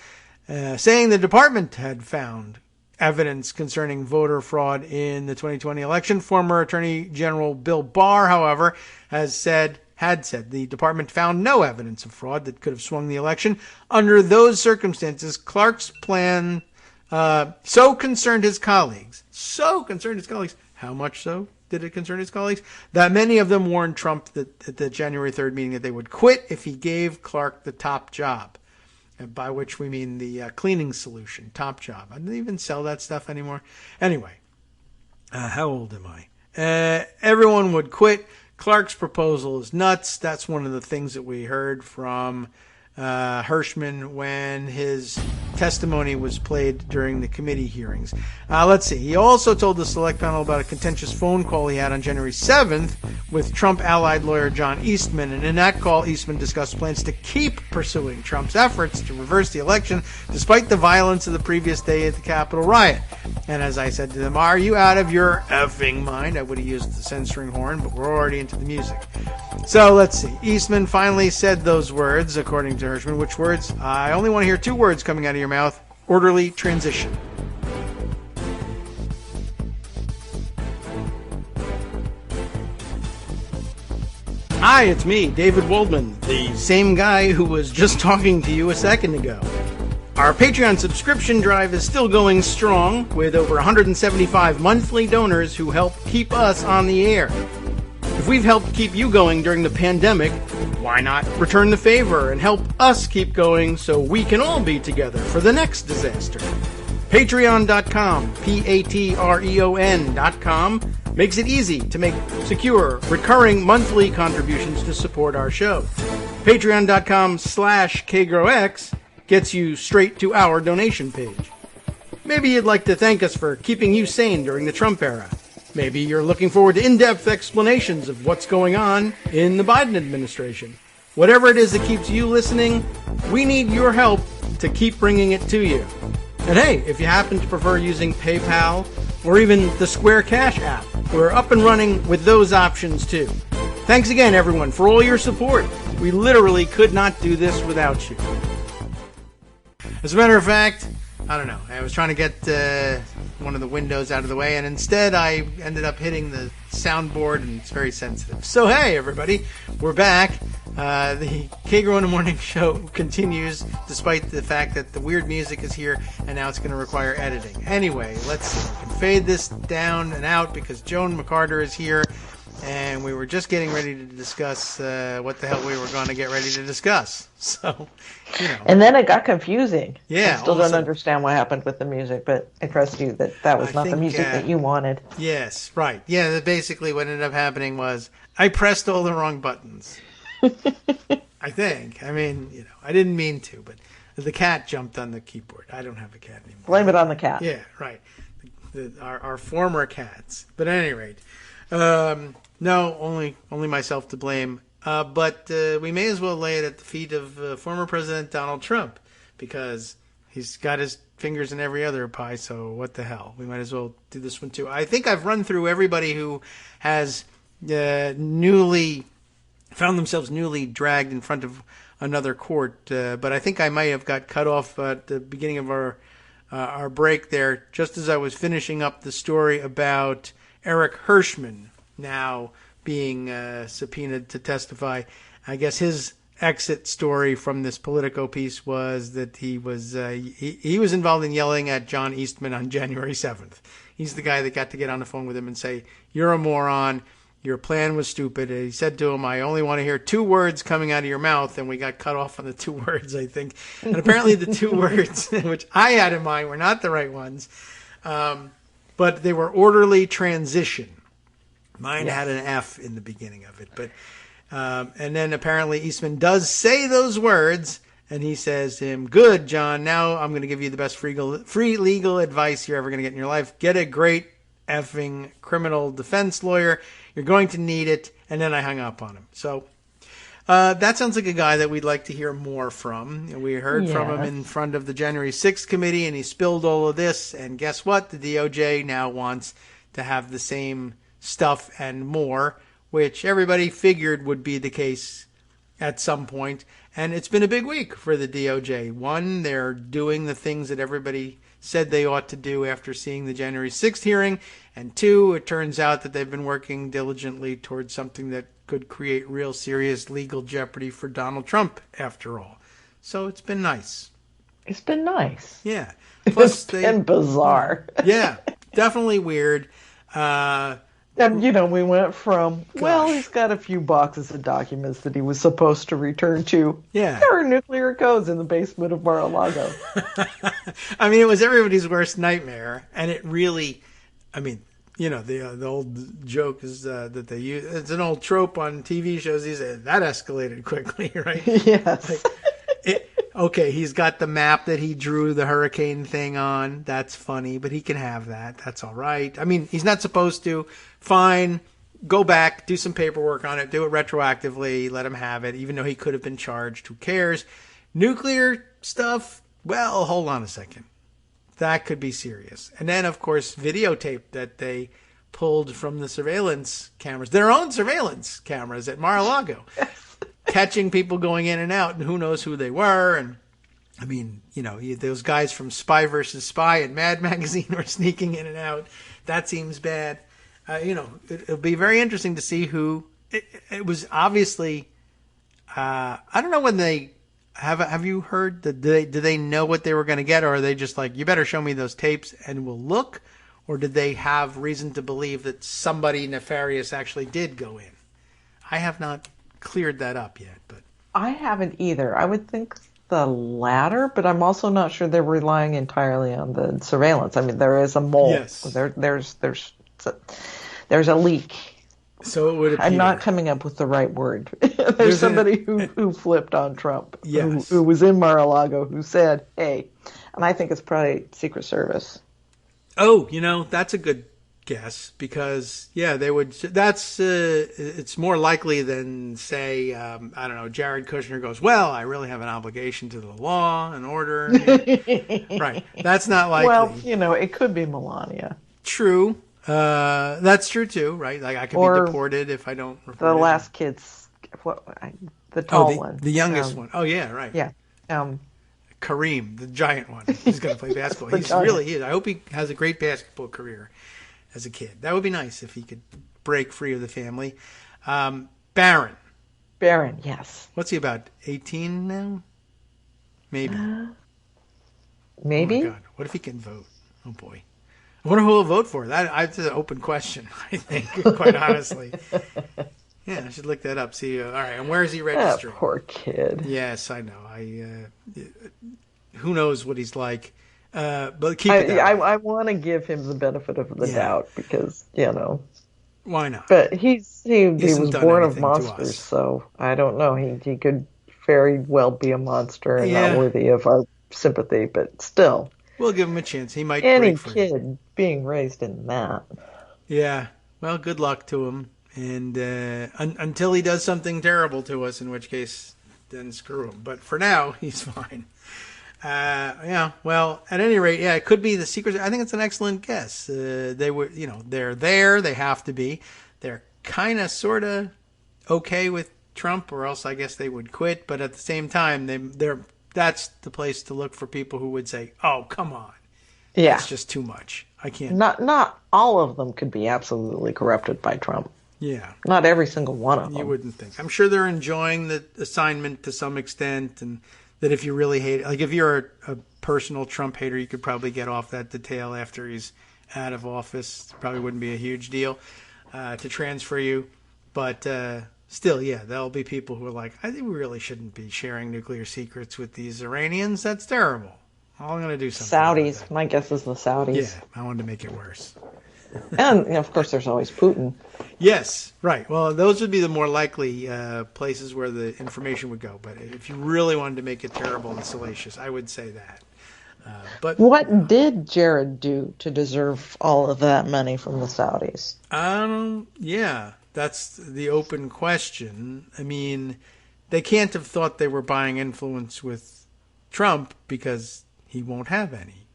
B: saying the department had found evidence concerning voter fraud in the 2020 election. Former Attorney General Bill Barr, however, had said the department found no evidence of fraud that could have swung the election. Under those circumstances, Clark's plan so concerned his colleagues. How much so did it concern his colleagues? That many of them warned Trump that at the January 3rd meeting that they would quit if he gave Clark the top job. And by which we mean the cleaning solution, top job. I don't even sell that stuff anymore. Anyway, how old am I? Everyone would quit. Clark's proposal is nuts. That's one of the things that we heard from Hirschman when his testimony was played during the committee hearings. Let's see. He also told the select panel about a contentious phone call he had on January 7th with Trump allied lawyer John Eastman. And in that call, Eastman discussed plans to keep pursuing Trump's efforts to reverse the election despite the violence of the previous day at the Capitol riot. And as I said to them, are you out of your effing mind? I would have used the censoring horn, but we're already into the music. So let's see. Eastman finally said those words, according to Hirschman. Which words? I only want to hear two words coming out of your mouth. Orderly transition. Hi, it's me, David Waldman, the same guy who was just talking to you a second ago. Our Patreon subscription drive is still going strong, with over 175 monthly donors who help keep us on the air. If we've helped keep you going during the pandemic, why not return the favor and help us keep going so we can all be together for the next disaster? Patreon.com, Patreon.com, makes it easy to make secure, recurring monthly contributions to support our show. Patreon.com/KagroX gets you straight to our donation page. Maybe you'd like to thank us for keeping you sane during the Trump era. Maybe you're looking forward to in-depth explanations of what's going on in the Biden administration. Whatever it is that keeps you listening, we need your help to keep bringing it to you. And hey, if you happen to prefer using PayPal or even the Square Cash app, we're up and running with those options too. Thanks again, everyone, for all your support. We literally could not do this without you. As a matter of fact, I don't know. I was trying to get one of the windows out of the way, and instead I ended up hitting the soundboard, and it's very sensitive. So hey, everybody, we're back. The Kagro in the Morning show continues, despite the fact that the weird music is here, and now it's going to require editing. Anyway, let's see. We can fade this down and out because Joan McCarter is here, and we were just getting ready to discuss what the hell we were going to get ready to discuss. So, you know.
D: And then it got confusing.
B: Yeah.
D: I still don't understand what happened with the music, but I trust you that was not the music that you wanted.
B: Yes, right. Yeah, basically what ended up happening was I pressed all the wrong buttons. I think. I mean, you know, I didn't mean to, but the cat jumped on the keyboard. I don't have a cat anymore.
D: Blame it on the cat.
B: Yeah, right. Our former cats. But at any rate, no, only myself to blame. But we may as well lay it at the feet of former President Donald Trump, because he's got his fingers in every other pie, so what the hell? We might as well do this one too. I think I've run through everybody who has found themselves newly dragged in front of another court, but I think I might have got cut off at the beginning of our break there, just as I was finishing up the story about Eric Hirschman now being subpoenaed to testify. I guess his exit story from this Politico piece was that he was involved in yelling at John Eastman on January 7th. He's the guy that got to get on the phone with him and say, "You're a moron. Your plan was stupid." He said to him, "I only want to hear two words coming out of your mouth," and we got cut off on the two words, I think. And apparently the two words, which I had in mind, were not the right ones, but they were orderly transition. Mine had an F in the beginning of it, but and then apparently Eastman does say those words, and he says to him, "Good, John. Now I'm going to give you the best free legal advice you're ever going to get in your life. Get a great effing criminal defense lawyer. You're going to need it." And then I hung up on him. So that sounds like a guy that we'd like to hear more from. We heard from him in front of the January 6th committee, and he spilled all of this. And guess what? The DOJ now wants to have the same stuff and more, which everybody figured would be the case at some point. And it's been a big week for the DOJ. One, they're doing the things that everybody said they ought to do after seeing the January 6th hearing. And two, it turns out that they've been working diligently towards something that could create real serious legal jeopardy for Donald Trump, after all. So it's been nice.
D: It's been nice.
B: Yeah. Plus,
D: it's been bizarre.
B: Yeah, definitely weird.
D: And, we went from, well, he's got a few boxes of documents that he was supposed to return to.
B: Yeah.
D: There are nuclear codes in the basement of Mar-a-Lago.
B: I mean, it was everybody's worst nightmare. And it really, the old joke is that they use, it's an old trope on TV shows. He said, that escalated quickly, right?
D: Yes.
B: Okay, he's got the map that he drew the hurricane thing on. That's funny, but he can have that. That's all right. I mean, he's not supposed to. Fine. Go back, do some paperwork on it, do it retroactively, let him have it, even though he could have been charged. Who cares? Nuclear stuff? Well, hold on a second. That could be serious. And then, of course, videotape that they pulled from the surveillance cameras, their own surveillance cameras at Mar-a-Lago. Catching people going in and out, and who knows who they were. And I mean, those guys from Spy versus Spy and Mad Magazine were sneaking in and out. That seems bad. It'll be very interesting to see who. It was obviously. I don't know when they have you heard that? Do they know what they were going to get, or are they just like, you better show me those tapes and we'll look, or did they have reason to believe that somebody nefarious actually did go in? I have not cleared that up yet, but
D: I haven't either. I would think the latter, but I'm also not sure they're relying entirely on the surveillance. I mean, there is a mole.
B: Yes.
D: There's a leak.
B: So it would appear.
D: I'm not coming up with the right word. There's somebody who flipped on Trump.
B: Yes.
D: Who was in Mar-a-Lago who said, "Hey," and I think it's probably Secret Service.
B: Oh, that's a good guess, because they would. That's it's more likely than, say, I don't know, Jared Kushner goes, well, I really have an obligation to the law and order. Right, that's not likely.
D: Well, it could be Melania.
B: True, that's true too, right? Like, I could be deported if I don't report
D: the
B: it.
D: last kid's the tall one,
B: the youngest one. Oh yeah, right.
D: Yeah.
B: Kareem, the giant one, he's going to play basketball. He really is. I hope he has a great basketball career as a kid. That would be nice if he could break free of the family. Barron,
D: yes.
B: What's he, about 18 now? Maybe.
D: Maybe.
B: Oh my God. What if he can vote? Oh boy. I wonder who he'll vote for. That's an open question, I think, quite honestly. Yeah, I should look that up. See, all right, and where is he registered?
D: That poor kid.
B: Yes, I know. Who knows what he's like. But keep it that way.
D: I want to give him the benefit of the doubt, because,
B: Why not?
D: But he was born of
B: anything to
D: monsters,
B: us.
D: So I don't know. He could very well be a monster and not worthy of our sympathy, but still.
B: We'll give him a chance. He might
D: Any
B: break free.
D: kid being raised in that.
B: Yeah. Well, good luck to him. And until he does something terrible to us, in which case, then screw him. But for now, he's fine. Well, at any rate, it could be the Secret. I think it's an excellent guess. They were, they're there. They have to be. They're kind of, sort of okay with Trump, or else I guess they would quit. But at the same time, that's the place to look for people who would say, "Oh, come on, it's just too much. I can't."
D: Not all of them could be absolutely corrupted by Trump.
B: Yeah.
D: Not every single one of them.
B: You wouldn't think. I'm sure they're enjoying the assignment to some extent, and that if you really hate it, like if you're a personal Trump hater, you could probably get off that detail after he's out of office. It probably wouldn't be a huge deal to transfer you. But still, there'll be people who are like, I think we really shouldn't be sharing nuclear secrets with these Iranians. That's terrible. I'm going to do something.
D: Saudis. My guess is the Saudis.
B: Yeah, I wanted to make it worse.
D: And, of course, there's always Putin.
B: Yes, right. Well, those would be the more likely places where the information would go. But if you really wanted to make it terrible and salacious, I would say that. But
D: what did Jared do to deserve all of that money from the Saudis?
B: That's the open question. I mean, they can't have thought they were buying influence with Trump, because he won't have any,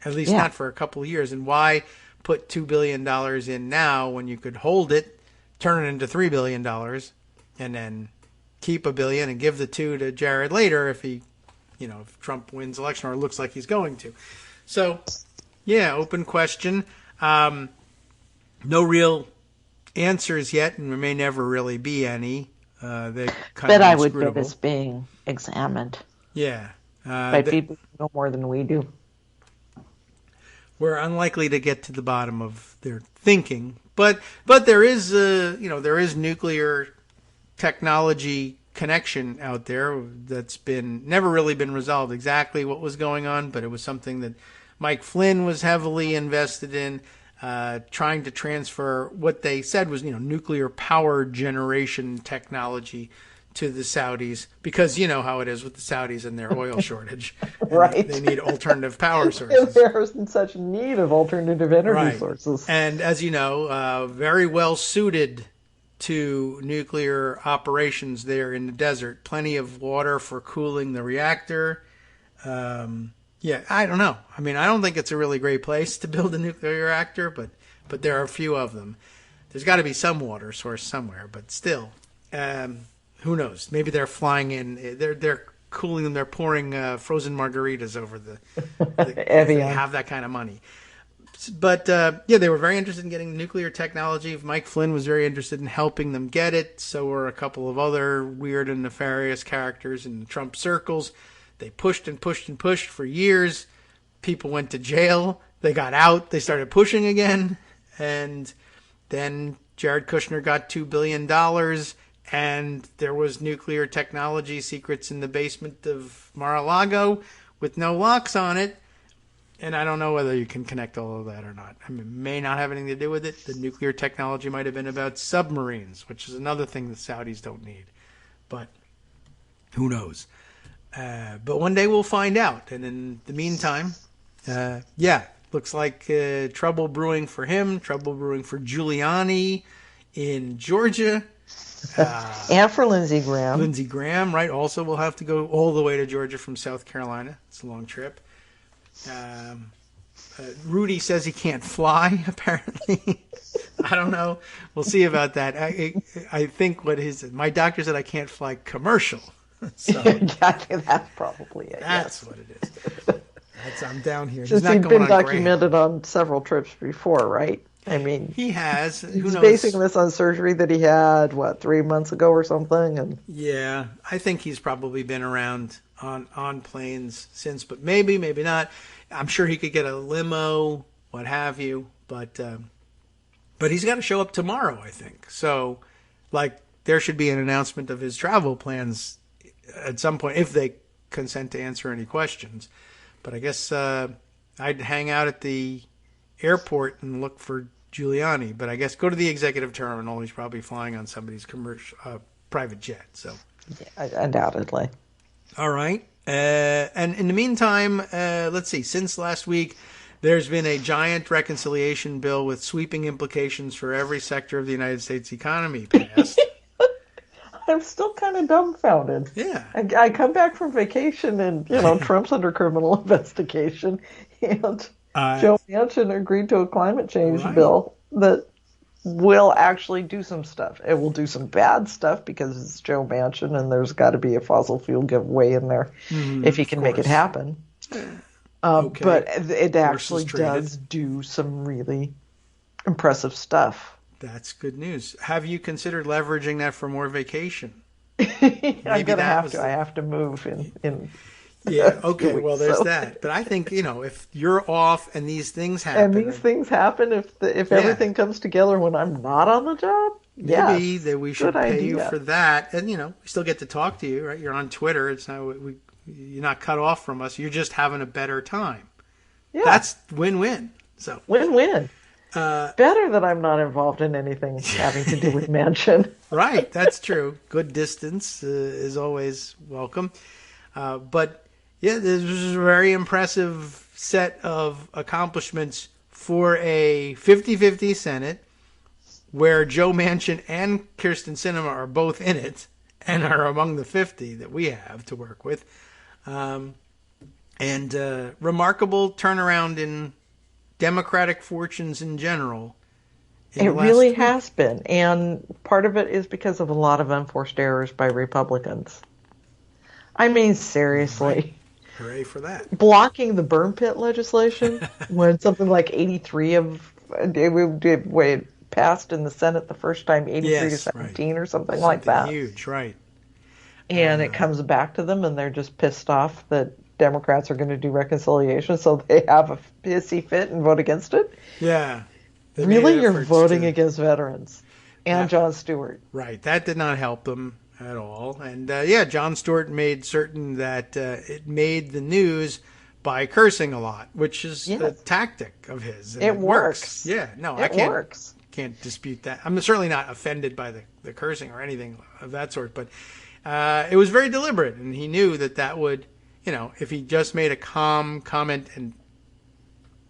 B: at least not for a couple of years. And why put $2 billion in now when you could hold it, turn it into $3 billion, and then keep $1 billion and give the $2 billion to Jared later if if Trump wins election or it looks like he's going to. So, yeah, open question. No real answers yet, and there may never really be any. They kind
D: but
B: of
D: I would bet
B: inscrutable.
D: it's being examined
B: Yeah.
D: by people who know more than we do.
B: We're unlikely to get to the bottom of their thinking, but there is there is nuclear technology connection out there that's never really been resolved exactly what was going on, but it was something that Mike Flynn was heavily invested in, trying to transfer what they said was nuclear power generation technology to the Saudis, because you know how it is with the Saudis and their oil shortage.
D: Right.
B: They need alternative power sources.
D: They're in such need of alternative energy sources.
B: And as you know, very well suited to nuclear operations there in the desert. Plenty of water for cooling the reactor. I don't know. I mean, I don't think it's a really great place to build a nuclear reactor, but there are a few of them. There's got to be some water source somewhere, but still. Who knows? Maybe they're flying in. They're cooling them. They're pouring frozen margaritas over the they have that kind of money. But they were very interested in getting nuclear technology. Mike Flynn was very interested in helping them get it. So were a couple of other weird and nefarious characters in the Trump circles. They pushed and pushed and pushed for years. People went to jail. They got out. They started pushing again. And then Jared Kushner got $2 billion. And there was nuclear technology secrets in the basement of Mar-a-Lago with no locks on it. And I don't know whether you can connect all of that or not. I mean, it may not have anything to do with it. The nuclear technology might have been about submarines, which is another thing the Saudis don't need. But who knows? But one day we'll find out. And in the meantime, looks like trouble brewing for him, trouble brewing for Giuliani in Georgia.
D: And for Lindsey Graham.
B: Lindsey Graham, right? Also will have to go all the way to Georgia from South Carolina. It's a long trip. Rudy says he can't fly, apparently. I don't know. We'll see about that. I think my doctor said I can't fly commercial. So
D: I think that's probably it.
B: That's what it is. I'm down here.
D: Since he's been documented on several trips before, right? I mean,
B: he has. Who
D: he's
B: knows?
D: basing this on surgery that he had, 3 months ago or something? And
B: yeah, I think he's probably been around on planes since, but maybe not. I'm sure he could get a limo, what have you, but he's got to show up tomorrow, I think. So, there should be an announcement of his travel plans at some point if they consent to answer any questions. But I guess I'd hang out at the airport and look for Giuliani, but I guess go to the executive terminal. He's probably flying on somebody's commercial private jet. So,
D: yeah, undoubtedly.
B: All right. And in the meantime, let's see. Since last week, there's been a giant reconciliation bill with sweeping implications for every sector of the United States economy passed.
D: I'm still kind of dumbfounded.
B: Yeah.
D: I come back from vacation and, Trump's under criminal investigation, and Joe Manchin agreed to a climate change bill that will actually do some stuff. It will do some bad stuff because it's Joe Manchin and there's got to be a fossil fuel giveaway in there if he can make it happen.
B: Okay.
D: But it actually does do some really impressive stuff.
B: That's good news. Have you considered leveraging that for more vacation?
D: I'm going to have to. I have to move in
B: yeah, okay, well, there's that. But I think, if you're off and these things happen.
D: And these things happen if everything comes together when I'm not on the job?
B: Maybe that we should pay you for that. And, we still get to talk to you, right? You're on Twitter. It's not you're not cut off from us. You're just having a better time. Yeah. That's win-win. So
D: win-win. Better that I'm not involved in anything having to do with Manchin.
B: Right, that's true. Good distance is always welcome. But yeah, this was a very impressive set of accomplishments for a 50-50 Senate where Joe Manchin and Kyrsten Sinema are both in it and are among the 50 that we have to work with. And remarkable turnaround in Democratic fortunes in general
D: It really has been. And part of it is because of a lot of unforced errors by Republicans. I mean, seriously.
B: Right. Hooray for that.
D: Blocking the burn pit legislation when something like 83 of it passed in the Senate the first time, 83 to 17 or something like that.
B: Huge, right.
D: And it comes back to them and they're just pissed off that Democrats are going to do reconciliation, so they have a pissy fit and vote against it.
B: Yeah.
D: Really, you're voting against veterans and Jon Stewart.
B: Right. That did not help them at all. And Jon Stewart made certain that it made the news by cursing a lot, which is a tactic of his.
D: It works.
B: Yeah. No, I can't dispute that. I'm certainly not offended by the cursing or anything of that sort, but it was very deliberate, and he knew that would, if he just made a calm comment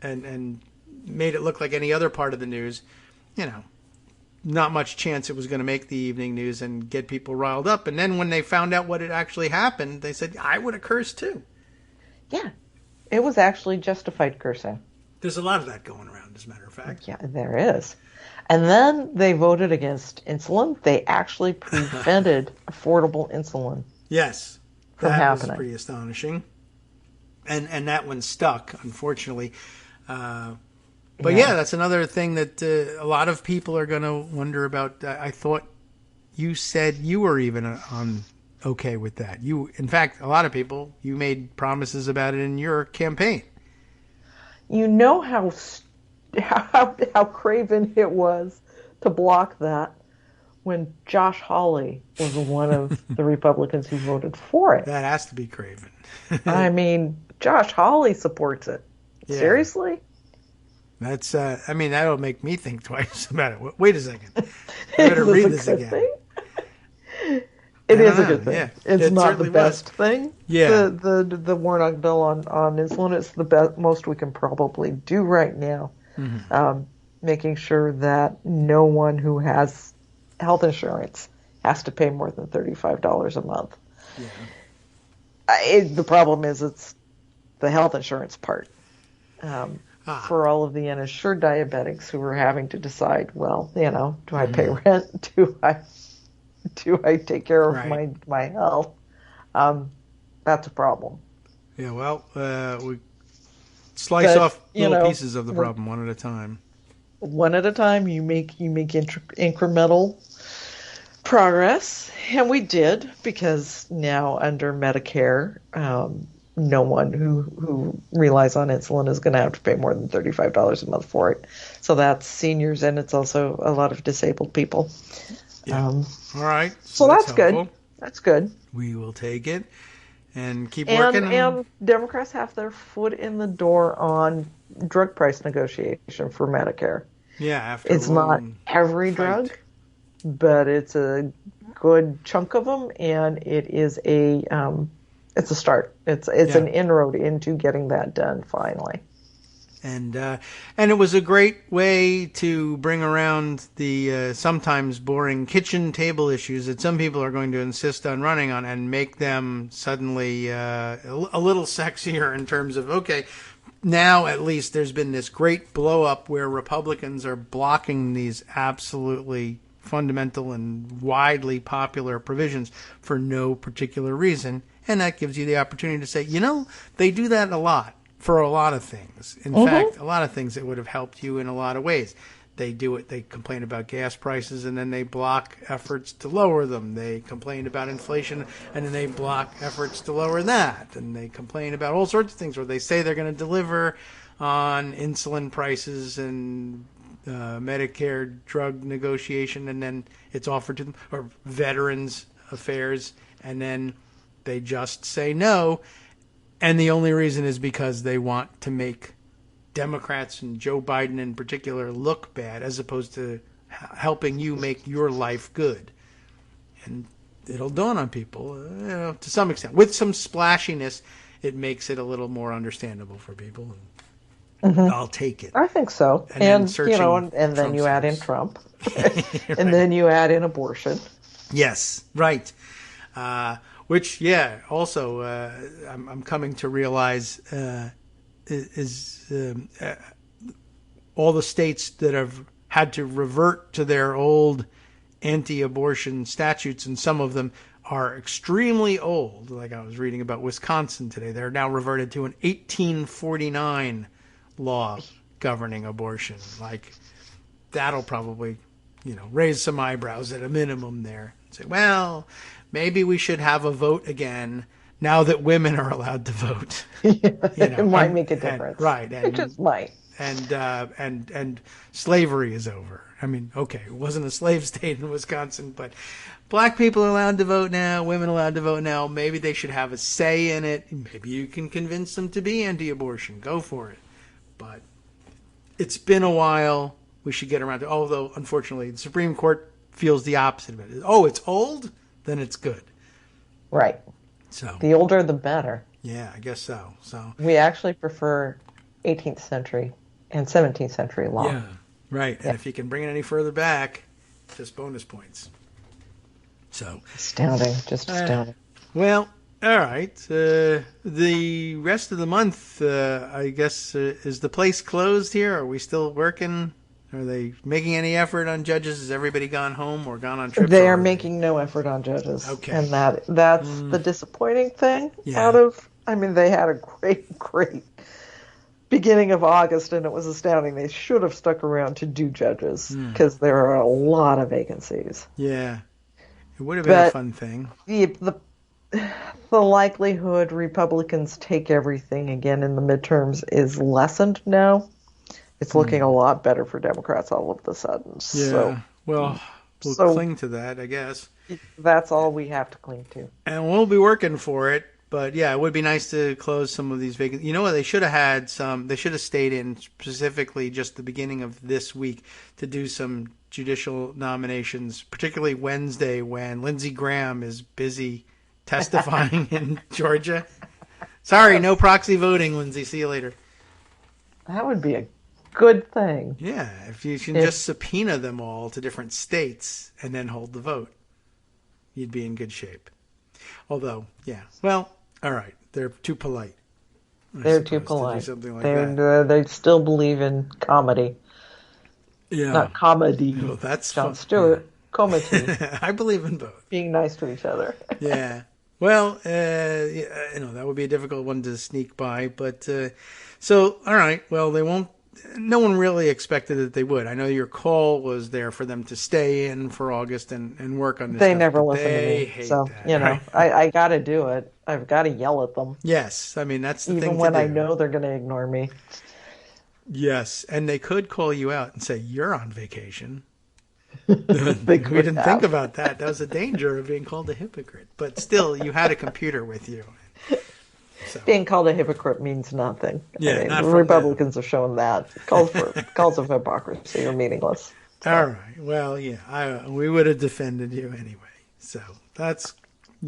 B: and made it look like any other part of the news, not much chance it was going to make the evening news and get people riled up. And then when they found out what had actually happened, they said, I would have cursed too.
D: Yeah. It was actually justified cursing.
B: There's a lot of that going around, as a matter of fact.
D: Yeah, there is. And then they voted against insulin. They actually prevented affordable insulin.
B: Yes.
D: From happening.
B: That was pretty astonishing. And that one stuck, unfortunately. But that's another thing that a lot of people are going to wonder about. I thought you said you were even on okay with that. In fact, a lot of people, you made promises about it in your campaign.
D: You know how craven it was to block that when Josh Hawley was one of the Republicans who voted for it.
B: That has to be craven.
D: I mean, Josh Hawley supports it. Yeah. Seriously?
B: That's, that'll make me think twice about it. Wait a second. I better read this again.
D: It is a good thing. Yeah, it's not the best thing.
B: Yeah.
D: The Warnock bill on insulin is the most we can probably do right now. Mm-hmm. Making sure that no one who has health insurance has to pay more than $35 a month. Yeah. The problem is it's the health insurance part. For all of the uninsured diabetics who are having to decide, well, do I pay rent? Do I take care of my health? That's a problem.
B: Yeah, well, we slice off little pieces of the problem one at a time.
D: One at a time, you make incremental progress, and we did, because now under Medicare, no one who relies on insulin is going to have to pay more than $35 a month for it. So that's seniors, and it's also a lot of disabled people.
B: Yeah. All right.
D: So that's good. That's good.
B: We will take it and keep working.
D: And Democrats have their foot in the door on drug price negotiation for Medicare.
B: Yeah.
D: It's not every drug, but it's a good chunk of them, and it is it's a start. It's an inroad into getting that done finally.
B: And it was a great way to bring around the sometimes boring kitchen table issues that some people are going to insist on running on, and make them suddenly a little sexier in terms of, okay, now at least there's been this great blow up where Republicans are blocking these absolutely fundamental and widely popular provisions for no particular reason. And that gives you the opportunity to say, they do that a lot for a lot of things. In fact, a lot of things that would have helped you in a lot of ways. They do it. They complain about gas prices, and then they block efforts to lower them. They complain about inflation, and then they block efforts to lower that. And they complain about all sorts of things where they say they're going to deliver on insulin prices and Medicare drug negotiation, and then it's offered to them, or veterans affairs, and then they just say no. And the only reason is because they want to make Democrats and Joe Biden in particular look bad, as opposed to helping you make your life good. And it'll dawn on people, to some extent. With some splashiness, it makes it a little more understandable for people. And I'll take it.
D: I think so. And then you add in Trump. And then you add in abortion.
B: Yes, right. Which, also I'm coming to realize is all the states that had to revert to their old anti-abortion statutes, and some of them are extremely old. Like I was reading about Wisconsin today. They're now reverted to an 1849 law governing abortion. Like, that'll probably, raise some eyebrows at a minimum there. Say, well, maybe we should have a vote again now that women are allowed to vote.
D: It might make a difference.
B: Right.
D: It just might.
B: And slavery is over. I mean, okay, it wasn't a slave state in Wisconsin, but black people are allowed to vote now, women are allowed to vote now. Maybe they should have a say in it. Maybe you can convince them to be anti-abortion. Go for it. But it's been a while. We should get around to it. Although, unfortunately, the Supreme Court feels the opposite of it. Oh, it's old? Then it's good.
D: Right.
B: So
D: the older, the better.
B: Yeah, I guess so. So
D: we actually prefer 18th century and 17th century law.
B: Yeah, right. And if you can bring it any further back, just bonus points. So
D: astounding, just astounding.
B: Well, all right. The rest of the month, I guess, is the place closed here? Are we still working? Are they making any effort on judges? Has everybody gone home or gone on trips?
D: They are making no effort on judges.
B: Okay.
D: And that's the disappointing thing they had a great beginning of August, and it was astounding. They should have stuck around to do judges because there are a lot of vacancies.
B: Yeah. It would have been a fun thing.
D: The likelihood Republicans take everything again in the midterms is lessened now. It's looking a lot better for Democrats all of a sudden.
B: Yeah.
D: So,
B: we'll cling to that, I guess.
D: That's all we have to cling to.
B: And we'll be working for it. But yeah, it would be nice to close some of these vacancies. You know what? They should have had some. They should have stayed in specifically just the beginning of this week to do some judicial nominations, particularly Wednesday when Lindsey Graham is busy testifying in Georgia. Sorry, no proxy voting, Lindsey. See you later.
D: That would be a good thing.
B: Yeah, if you can just subpoena them all to different states and then hold the vote, you'd be in good shape. Although, yeah, well, all right, they're too polite.
D: They're too polite.
B: To do something like that.
D: They still believe in comedy.
B: Yeah,
D: not comedy.
B: Well, that's
D: Jon Stewart. Comedy.
B: I believe in both.
D: Being nice to each other.
B: Yeah. Well, that would be a difficult one to sneak by, but so all right. Well, they won't. No one really expected that they would. I know your call was there for them to stay in for August and work on this.
D: They
B: stuff,
D: never listen to me, so
B: that,
D: right? I got to do it. I've got to yell at them.
B: Yes, I mean that's the thing.
D: Even when I know they're going to ignore me.
B: Yes, and they could call you out and say you're on vacation. We didn't think about that. That was a danger of being called a hypocrite. But still, you had a computer with you. So.
D: Being called a hypocrite means nothing.
B: Yeah,
D: Republicans have shown that. Calls of hypocrisy are meaningless. So.
B: All right. Well, yeah, we would have defended you anyway. So that's.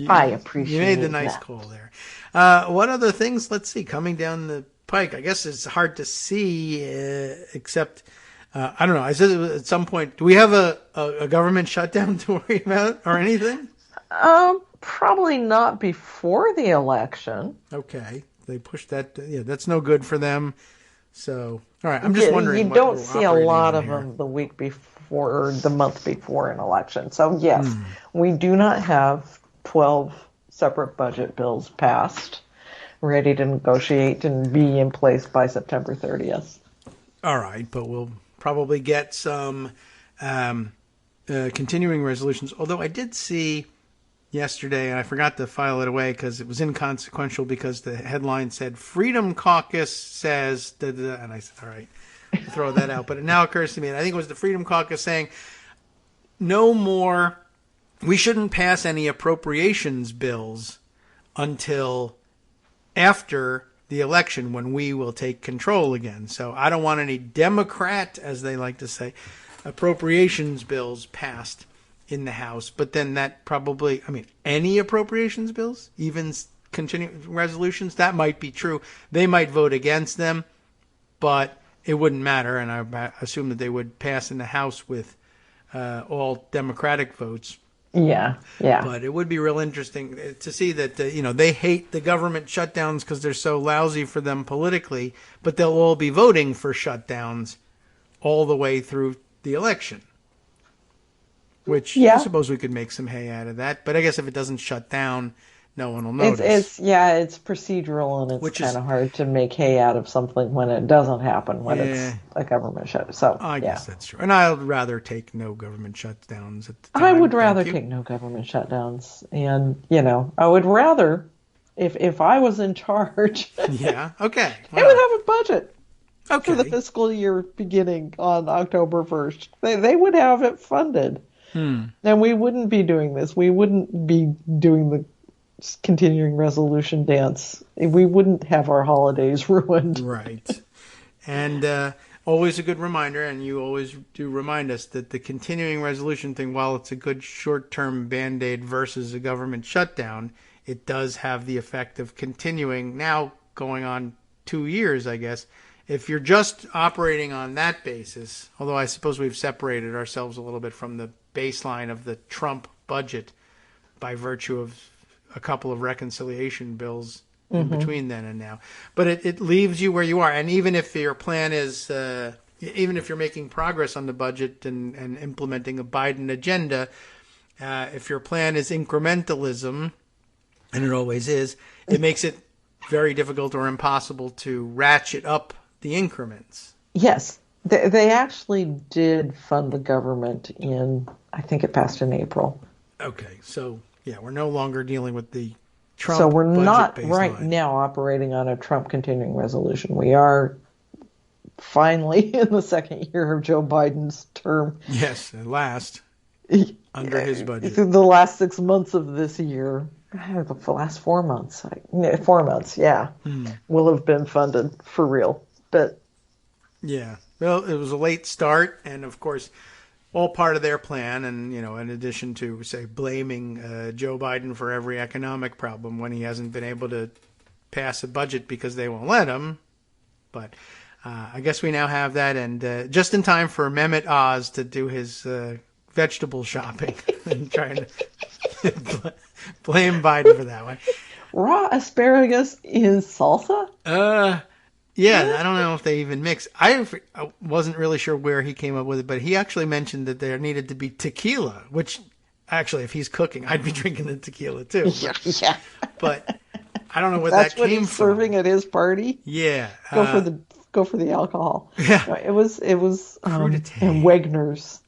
D: I appreciate.
B: You made the nice call there. What other things? Let's see. Coming down the pike, I guess it's hard to see, except I don't know. I said at some point, do we have a government shutdown to worry about or anything?
D: Probably not before the election.
B: Okay, they pushed that. Yeah, that's no good for them. So, all right, I'm just wondering.
D: You don't see a lot of them the week before or the month before an election. So yes, we do not have 12 separate budget bills passed, ready to negotiate and be in place by September 30th.
B: All right, but we'll probably get some continuing resolutions. Although I did see yesterday, and I forgot to file it away because it was inconsequential because the headline said Freedom Caucus says, and I said, all right, I'll throw that out. But it now occurs to me, and I think it was the Freedom Caucus saying, no more, we shouldn't pass any appropriations bills until after the election when we will take control again. So I don't want any Democrat, as they like to say, appropriations bills passed in the House. But then that probably, any appropriations bills, even continuing resolutions, that might be true. They might vote against them, but it wouldn't matter. And I assume that they would pass in the House with all Democratic votes.
D: Yeah.
B: But it would be real interesting to see that, they hate the government shutdowns because they're so lousy for them politically, but they'll all be voting for shutdowns all the way through the election. Which
D: Yeah.
B: I suppose we could make some hay out of that. But I guess if it doesn't shut down, no one will notice.
D: It's procedural, and it's kind of hard to make hay out of something when it doesn't happen, when it's a government shut. So
B: I guess that's true. And I'd rather take no government shutdowns at the time.
D: I would rather take no government shutdowns. And, I would rather, if I was in charge,
B: yeah, okay.
D: I would have a budget.
B: Okay.
D: For the fiscal year beginning on October 1st. They would have it funded. And we wouldn't be doing this. We wouldn't be doing the continuing resolution dance. We wouldn't have our holidays ruined.
B: Right. And always a good reminder, and you always do remind us, that the continuing resolution thing, while it's a good short-term Band-Aid versus a government shutdown, it does have the effect of continuing, now going on 2 years, I guess. If you're just operating on that basis, although I suppose we've separated ourselves a little bit from the baseline of the Trump budget by virtue of a couple of reconciliation bills in between then and now. But it leaves you where you are. And even if your plan is, even if you're making progress on the budget and implementing a Biden agenda, if your plan is incrementalism, and it always is, it makes it very difficult or impossible to ratchet up the increments.
D: Yes. They actually did fund the government I think it passed in April.
B: Okay, so yeah, we're no longer dealing with the Trump
D: So we're
B: budget
D: not
B: baseline.
D: right now operating on a Trump continuing resolution. We are finally in the second year of Joe Biden's term.
B: Yes, at last, under his budget.
D: Through the last 6 months of this year, the last 4 months, 4 months, yeah, will have been funded for real. But
B: yeah. Well, it was a late start, and of course, all part of their plan. And, in addition to, say, blaming Joe Biden for every economic problem when he hasn't been able to pass a budget because they won't let him. But I guess we now have that, and just in time for Mehmet Oz to do his vegetable shopping and trying to blame Biden for that one.
D: Raw asparagus in salsa?
B: Yeah, I don't know if they even mix. I wasn't really sure where he came up with it, but he actually mentioned that there needed to be tequila, which actually, if he's cooking, I'd be drinking the tequila too.
D: Yeah.
B: But I don't know where
D: That's
B: that came
D: what he's
B: from.
D: Serving at his party.
B: Yeah.
D: Go for the alcohol.
B: Yeah.
D: No, it was
B: Crudité.
D: and Wegner's.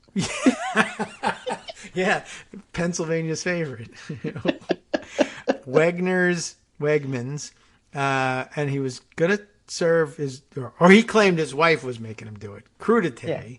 B: Yeah, Pennsylvania's favorite. Wegmans, and he was gonna serve his, or he claimed his wife was making him do it. Crudité.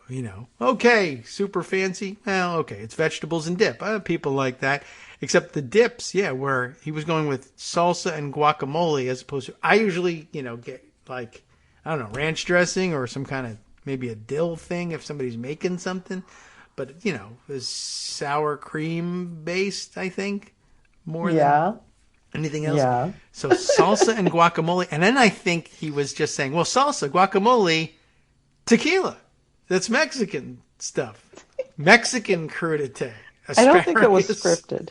B: Yeah. Okay, super fancy. Well, okay, it's vegetables and dip. People like that. Except the dips, where he was going with salsa and guacamole as opposed to, I usually, get like, I don't know, ranch dressing or some kind of, maybe a dill thing if somebody's making something. But, it's sour cream based, I think, more than anything else.
D: Yeah.
B: So salsa and guacamole. And then I think he was just saying, well, salsa, guacamole, tequila. That's Mexican stuff. Mexican crudité.
D: I don't think it was scripted.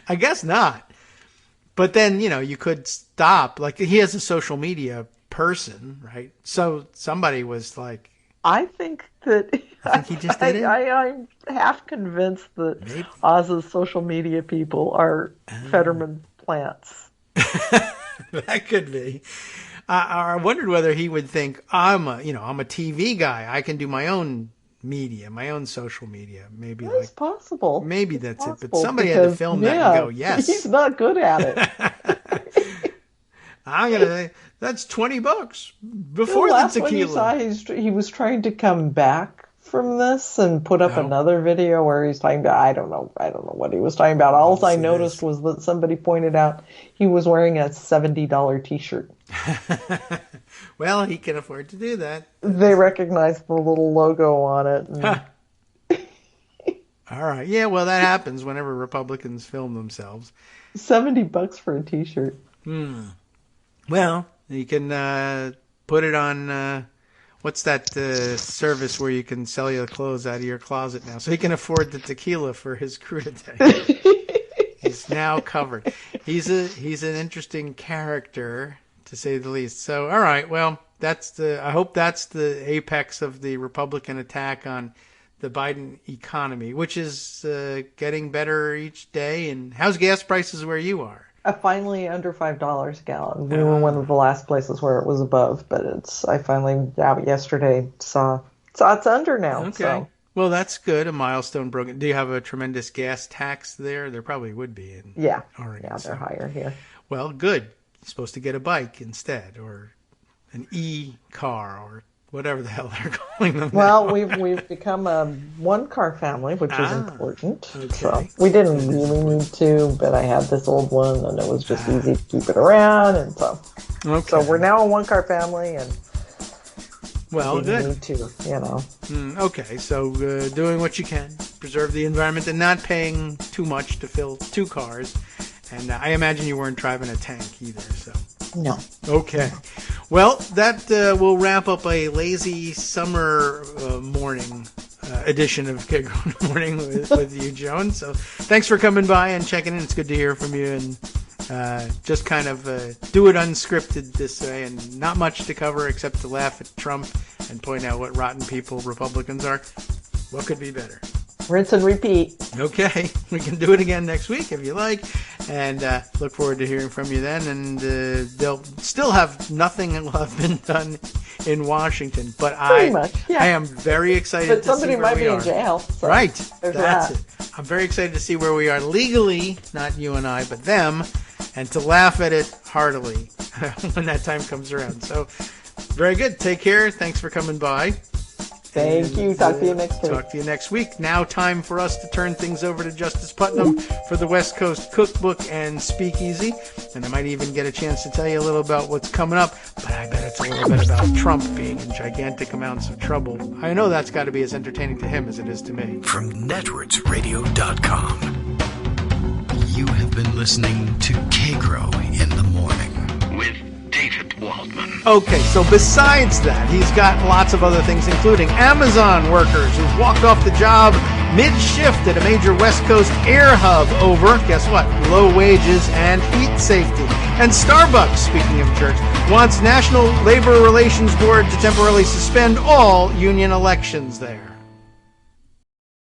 B: I guess not. But then, you could stop. Like, he has a social media person, right? So somebody was like...
D: I think that...
B: I think he just did it?
D: I'm half convinced that
B: Maybe.
D: Oz's social media people are Fetterman plants.
B: That could be. I wondered whether he would think, I'm a TV guy. I can do my own media, my own social media. Maybe
D: It's possible.
B: Maybe that's it. But somebody had to film that and go, yes.
D: He's not good at it.
B: That's $20 before the
D: last
B: tequila.
D: one you saw, he was trying to come back from this and put up another video where he's talking about, I don't know what he was talking about. All I noticed was that somebody pointed out he was wearing a $70 t-shirt.
B: Well, he can afford to do that.
D: They recognized the little logo on it. And...
B: All right. Yeah, well, that happens whenever Republicans film themselves.
D: $70 for a t-shirt.
B: Well, you can put it on, what's that service where you can sell your clothes out of your closet now? So he can afford the tequila for his crudité. He's now covered. He's an interesting character to say the least. So, all right, well, I hope that's the apex of the Republican attack on the Biden economy, which is getting better each day. And how's gas prices where you are?
D: Finally under $5 a gallon. We were one of the last places where it was above, but I finally out yesterday saw it's under now.
B: Okay.
D: So.
B: Well, that's good. A milestone broken. Do you have a tremendous gas tax there? There probably would be in Oregon.
D: Yeah, they're higher here.
B: Well, good. You're supposed to get a bike instead, or an e-car, or whatever the hell they're calling them.
D: Well,
B: now.
D: we've become a one-car family, which is important.
B: Okay.
D: So we didn't really need to, but I had this old one, and it was just easy to keep it around, and so we're now a one-car family, and
B: well, good.
D: Need to,
B: okay, so doing what you can, preserve the environment, and not paying too much to fill 2 cars. And I imagine you weren't driving a tank either, so.
D: No.
B: Okay. Well, that will wrap up a lazy summer morning edition of Kagro in the Morning with you, Joan. So thanks for coming by and checking in. It's good to hear from you. And just kind of do it unscripted this way, and not much to cover except to laugh at Trump and point out what rotten people Republicans are. What could be better?
D: Rinse and repeat.
B: Okay. We can do it again next week if you like. And look forward to hearing from you then. And they'll still have nothing will have been done in Washington. But I am very excited
D: but
B: to see where we are.
D: But somebody might be in jail. So
B: right.
D: That's
B: it. I'm very excited to see where we are legally, not you and I, but them, and to laugh at it heartily when that time comes around. So very good. Take care. Thanks for coming by.
D: Thank you. Talk to you next week.
B: Talk to you next week. Now time for us to turn things over to Justice Putnam for the West Coast Cookbook and Speakeasy. And I might even get a chance to tell you a little about what's coming up, but I bet it's a little bit about Trump being in gigantic amounts of trouble. I know that's got to be as entertaining to him as it is to me.
A: From networksradio.com, you have been listening to Kagro in the Morning with David Waldman.
B: Okay, so besides that, he's got lots of other things, including Amazon workers who've walked off the job mid-shift at a major West Coast air hub over, guess what, low wages and heat safety. And Starbucks, speaking of jerks, wants National Labor Relations Board to temporarily suspend all union elections there.